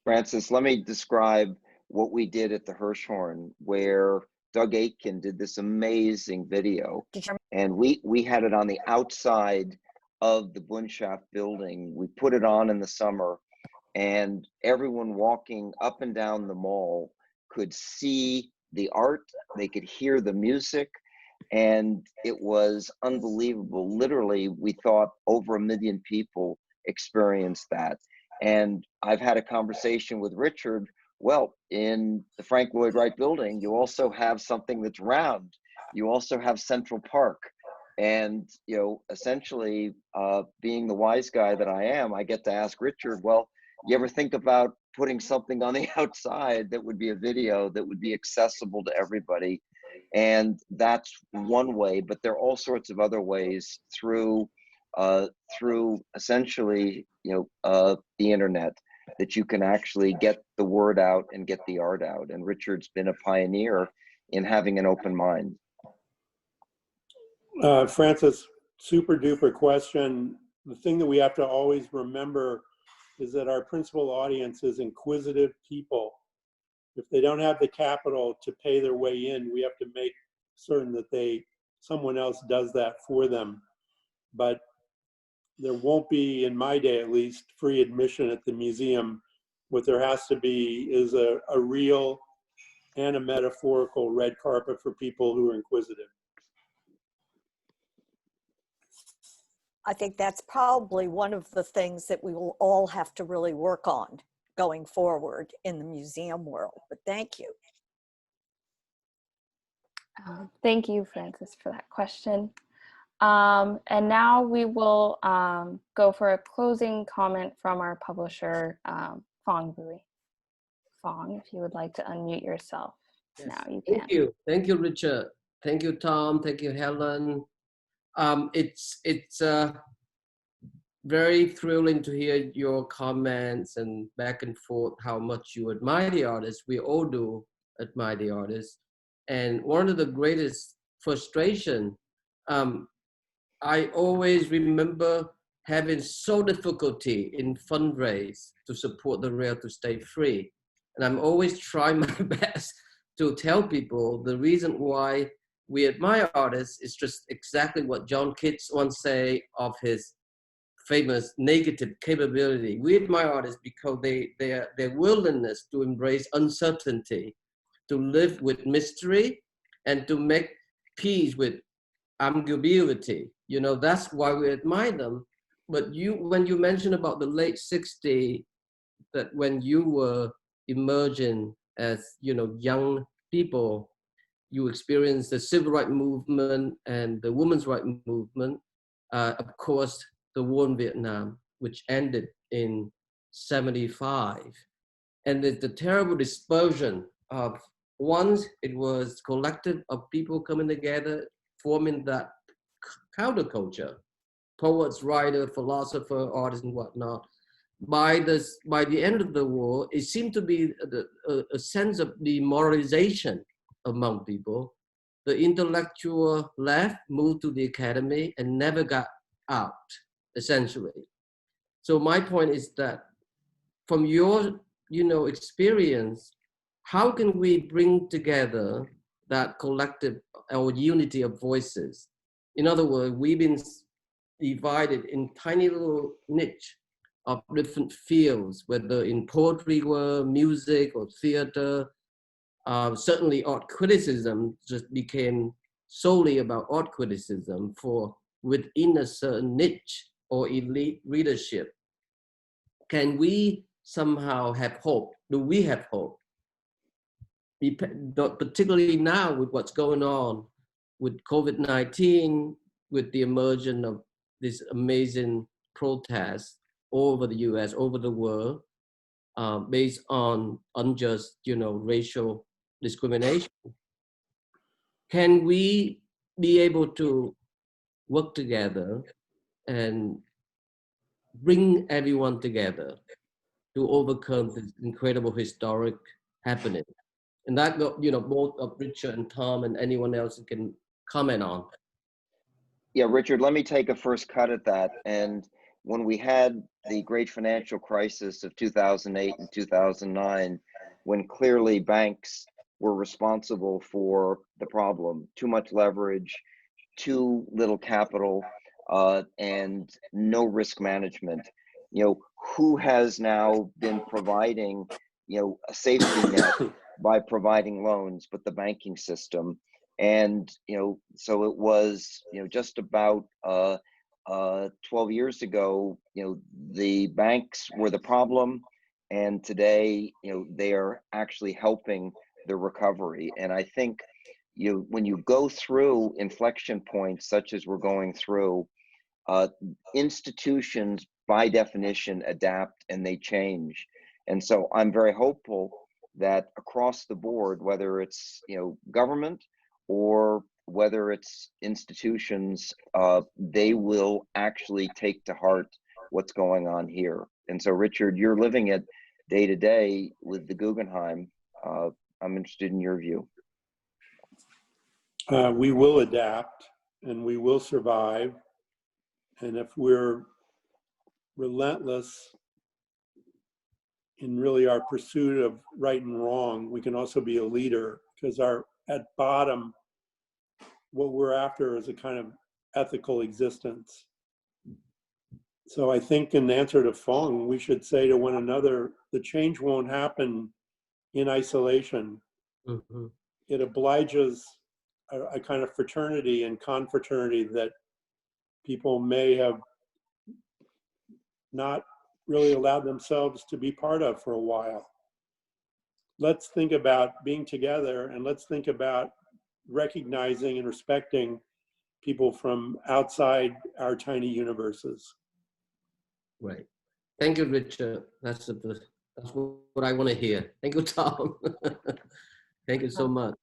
Francis, let me describe what we did at the Hirshhorn, where Doug Aitken did this amazing video, and we had it on the outside of the Bundschaft building. We put it on in the summer, and everyone walking up and down the mall could see the art, they could hear the music, and it was unbelievable. Literally, we thought over 1 million people experienced that. And I've had a conversation with Richard. Well, in the Frank Lloyd Wright building, you also have something that's round. You also have Central Park. And, you know, essentially, being the wise guy that I am, I get to ask Richard, well, you ever think about putting something on the outside that would be a video that would be accessible to everybody? And that's one way, but there are all sorts of other ways through essentially, you know, the internet, that you can actually get the word out and get the art out. And Richard's been a pioneer in having an open mind. Francis, super duper question. The thing that we have to always remember is that our principal audience is inquisitive people. If they don't have the capital to pay their way in, we have to make certain that someone else does that for them. But there won't be, in my day at least, free admission at the museum. What there has to be is a real and a metaphorical red carpet for people who are inquisitive. I think that's probably one of the things that we will all have to really work on going forward in the museum world. But thank you. Thank you, Francis, for that question. And now we will go for a closing comment from our publisher, Fong Bui. Fong, if you would like to unmute yourself. Yes. Now you can. Thank you, Richard. Thank you, Tom. Thank you, Helen. It's very thrilling to hear your comments and back and forth, how much you admire the artists. We all do admire the artists. And one of the greatest frustration, I always remember having so difficulty in fundraise to support the rail to stay free. And I'm always trying my best to tell people the reason why we admire artists is just exactly what John Keats once say of his famous negative capability. We admire artists because their willingness to embrace uncertainty, to live with mystery, and to make peace with ambiguity. You know, that's why we admire them. But when you mentioned about the late 60s, that when you were emerging as, you know, young people, you experienced the civil rights movement and the women's rights movement. Of course, the war in Vietnam, which ended in 75. And the terrible dispersion of, once it was collective of people coming together, forming that counterculture, poets, writer, philosopher, artists, and whatnot. By the end of the war, it seemed to be a sense of demoralization among people. The intellectual left, moved to the academy, and never got out, essentially. So my point is that from your, you know, experience, how can we bring together that collective or unity of voices? In other words, we've been divided in tiny little niche of different fields, whether in poetry world, music, or theater. Certainly art criticism just became solely about art criticism for within a certain niche or elite readership. Can we somehow have hope? Do we have hope? Particularly now with what's going on with COVID-19, with the emergence of this amazing protest all over the US, over the world, based on unjust, racial discrimination. Can we be able to work together and bring everyone together to overcome this incredible historic happening? And that, both of Richard and Tom and anyone else can comment on. Yeah, Richard, let me take a first cut at that. And when we had the great financial crisis of 2008 and 2009, when clearly banks were responsible for the problem, too much leverage, too little capital, and no risk management, who has now been providing, a safety net by providing loans, but the banking system. And, so it was, just about 12 years ago, the banks were the problem. And today, they are actually helping the recovery. And I think, when you go through inflection points, such as we're going through, institutions by definition adapt and they change. And so I'm very hopeful that across the board, whether it's, government or whether it's institutions, they will actually take to heart what's going on here. And so, Richard, you're living it day to day with the Guggenheim. I'm interested in your view. We will adapt and we will survive. And if we're relentless in really our pursuit of right and wrong, we can also be a leader, because at bottom, what we're after is a kind of ethical existence. So I think in answer to Fong, we should say to one another, the change won't happen in isolation. Mm-hmm. It obliges a kind of fraternity and confraternity that people may have not really allowed themselves to be part of for a while. Let's think about being together, and let's think about recognizing and respecting people from outside our tiny universes. Right. Thank you, Richard. That's what I want to hear. Thank you, Tom. Thank you so much.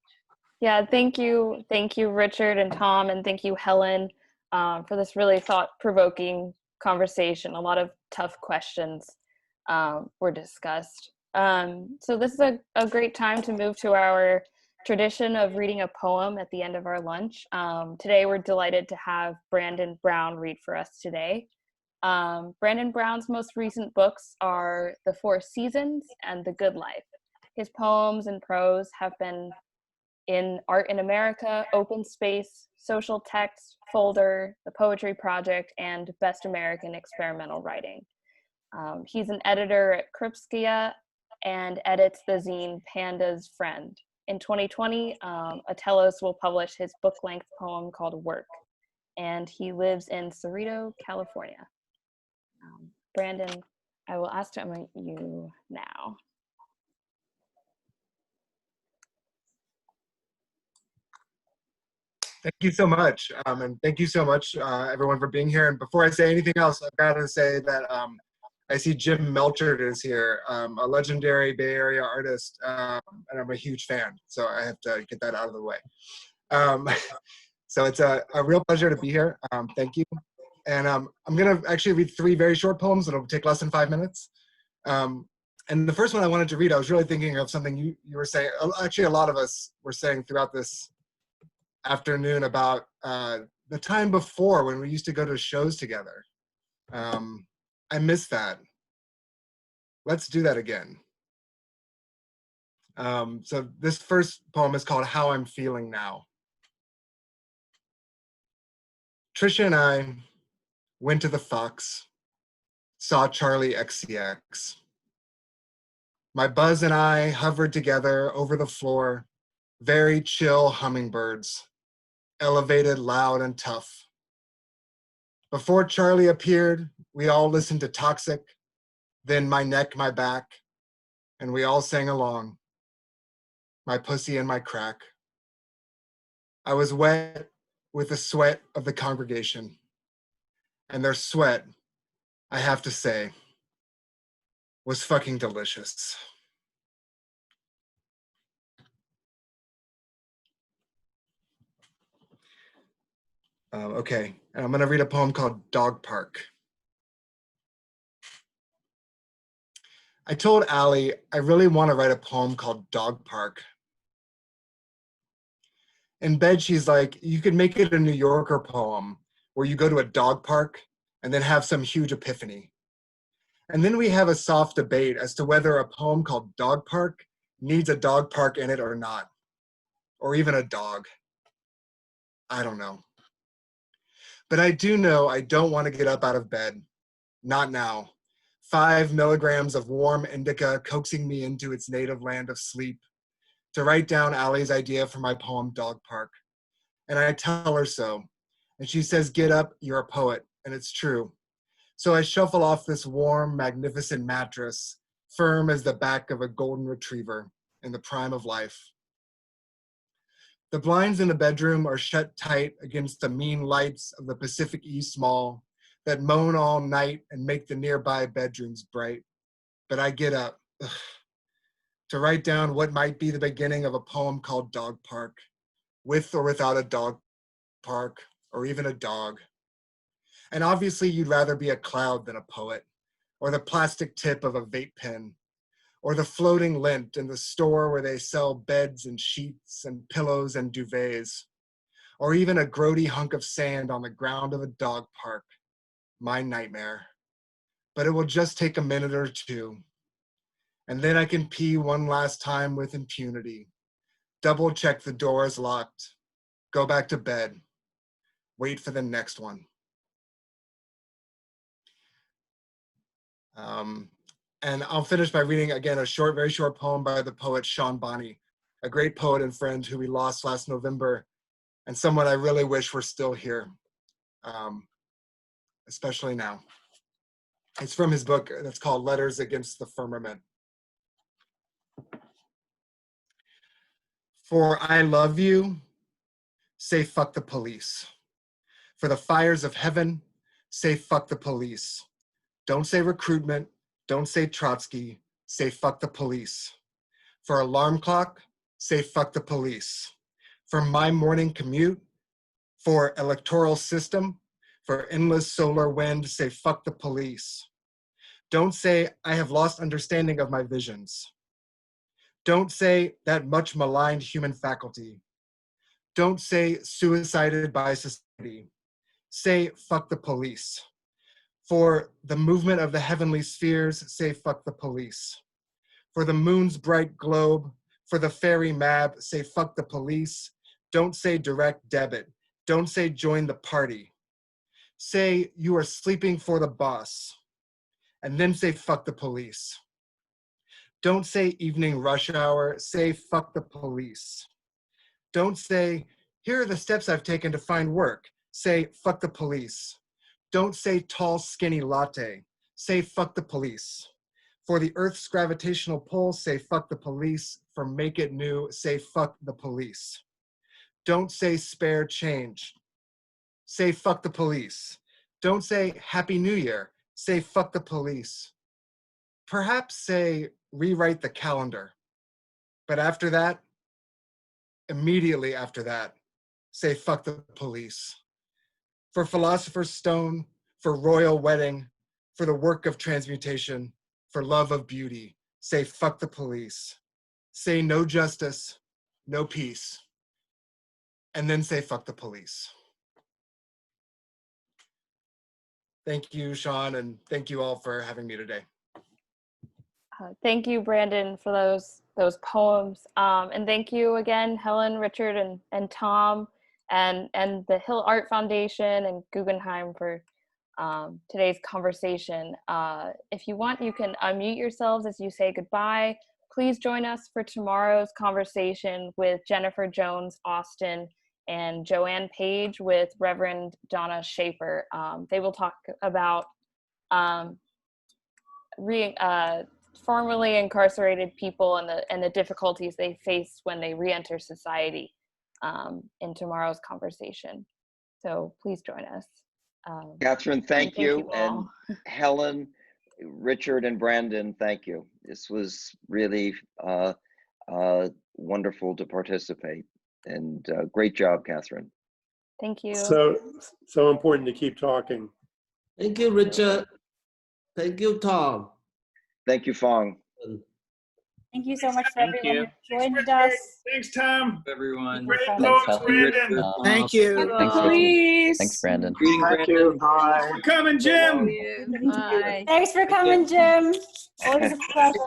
Yeah, thank you, Richard and Tom, and thank you, Helen, for this really thought-provoking conversation. A lot of tough questions were discussed. So this is a great time to move to our tradition of reading a poem at the end of our lunch. Today, we're delighted to have Brandon Brown read for us today. Brandon Brown's most recent books are The Four Seasons and The Good Life. His poems and prose have been in Art in America, Open Space, Social Text, Folder, The Poetry Project, and Best American Experimental Writing. He's an editor at Krupskia and edits the zine Panda's Friend. In 2020, Atelos will publish his book-length poem called Work, and he lives in Cerrito, California. Brandon, I will ask to unmute you now. Thank you so much. And thank you so much, everyone, for being here. And before I say anything else, I've got to say that I see Jim Melchert is here, a legendary Bay Area artist, and I'm a huge fan. So I have to get that out of the way. So it's a real pleasure to be here. Thank you. And I'm going to actually read 3 very short poems. It'll take less than 5 minutes. And the first one I wanted to read, I was really thinking of something you were saying. Actually, a lot of us were saying throughout this afternoon about the time before when we used to go to shows together. I miss that. Let's do that again. So this first poem is called How I'm Feeling Now. Trisha and I went to the Fox, saw Charlie XCX. My Buzz and I hovered together over the floor, very chill hummingbirds, elevated, loud, and tough. Before Charlie appeared, we all listened to Toxic, then My Neck, My Back, and we all sang along, My Pussy and My Crack. I was wet with the sweat of the congregation. and their sweat, I have to say, was fucking delicious. Okay, and I'm gonna read a poem called Dog Park. I told Allie I really want to write a poem called Dog Park. In bed, she's like, you could make it a New Yorker poem where you go to a dog park and then have some huge epiphany. And then we have a soft debate as to whether a poem called Dog Park needs a dog park in it or not, or even a dog. I don't know. But I do know I don't want to get up out of bed. Not now. 5 milligrams of warm indica coaxing me into its native land of sleep to write down Allie's idea for my poem Dog Park. And I tell her so. And she says, get up, you're a poet. And it's true. So I shuffle off this warm, magnificent mattress, firm as the back of a golden retriever in the prime of life. The blinds in the bedroom are shut tight against the mean lights of the Pacific East Mall that moan all night and make the nearby bedrooms bright. But I get up to write down what might be the beginning of a poem called Dog Park, with or without a dog park, or even a dog. And obviously you'd rather be a cloud than a poet, or the plastic tip of a vape pen, or the floating lint in the store where they sell beds and sheets and pillows and duvets, or even a grody hunk of sand on the ground of a dog park. My nightmare. But it will just take a minute or two. And then I can pee one last time with impunity. Double check the door is locked. Go back to bed. Wait for the next one. And I'll finish by reading again a short, very short poem by the poet Shawn Bonney, a great poet and friend who we lost last November, and someone I really wish were still here, especially now. It's from his book that's called Letters Against the Firmament. For I love you, say fuck the police. For the fires of heaven, say fuck the police. Don't say recruitment, don't say Trotsky, say fuck the police. For alarm clock, say fuck the police. For my morning commute, for electoral system, for endless solar wind, say fuck the police. Don't say I have lost understanding of my visions. Don't say that much maligned human faculty. Don't say suicided by society. Say fuck the police. For the movement of the heavenly spheres, say fuck the police. For the moon's bright globe, for the fairy map, say fuck the police. Don't say direct debit. Don't say join the party. Say you are sleeping for the boss. And then say fuck the police. Don't say evening rush hour, say fuck the police. Don't say, here are the steps I've taken to find work. Say fuck the police. Don't say tall, skinny latte. Say fuck the police. For the Earth's gravitational pull, say fuck the police. For make it new, say fuck the police. Don't say spare change. Say fuck the police. Don't say happy new year. Say fuck the police. Perhaps say rewrite the calendar. But after that, immediately after that, say fuck the police. For philosopher's stone, for royal wedding, for the work of transmutation, for love of beauty, say fuck the police. Say no justice, no peace, and then say fuck the police. Thank you, Shawn, and thank you all for having me today. Thank you, Brandon, for those poems. And thank you again, Helen, Richard, and Tom, and the Hill Art Foundation and Guggenheim for today's conversation. If you want, you can unmute yourselves as you say goodbye. Please join us for tomorrow's conversation with Jennifer Jones Austin and Joanne Page with Reverend Donna Schaefer. They will talk about formerly incarcerated people and the difficulties they face when they re-enter society in tomorrow's conversation. So please join us. Catherine, thank you. And all. Helen, Richard, and Brandon, thank you. This was really wonderful to participate. And great job, Catherine. Thank you. So important to keep talking. Thank you, Richard. Thank you, Tom. Thank you, Fong. Thank you so much for everyone who joined us. Thanks, Tom. Everyone. Great Thanks, talks, Helen. Brandon. Thank you. Thanks, Richard. Thanks, Brandon. Thank you. Bye. Thanks for coming, Jim. Thanks for coming, Jim. Always a pleasure.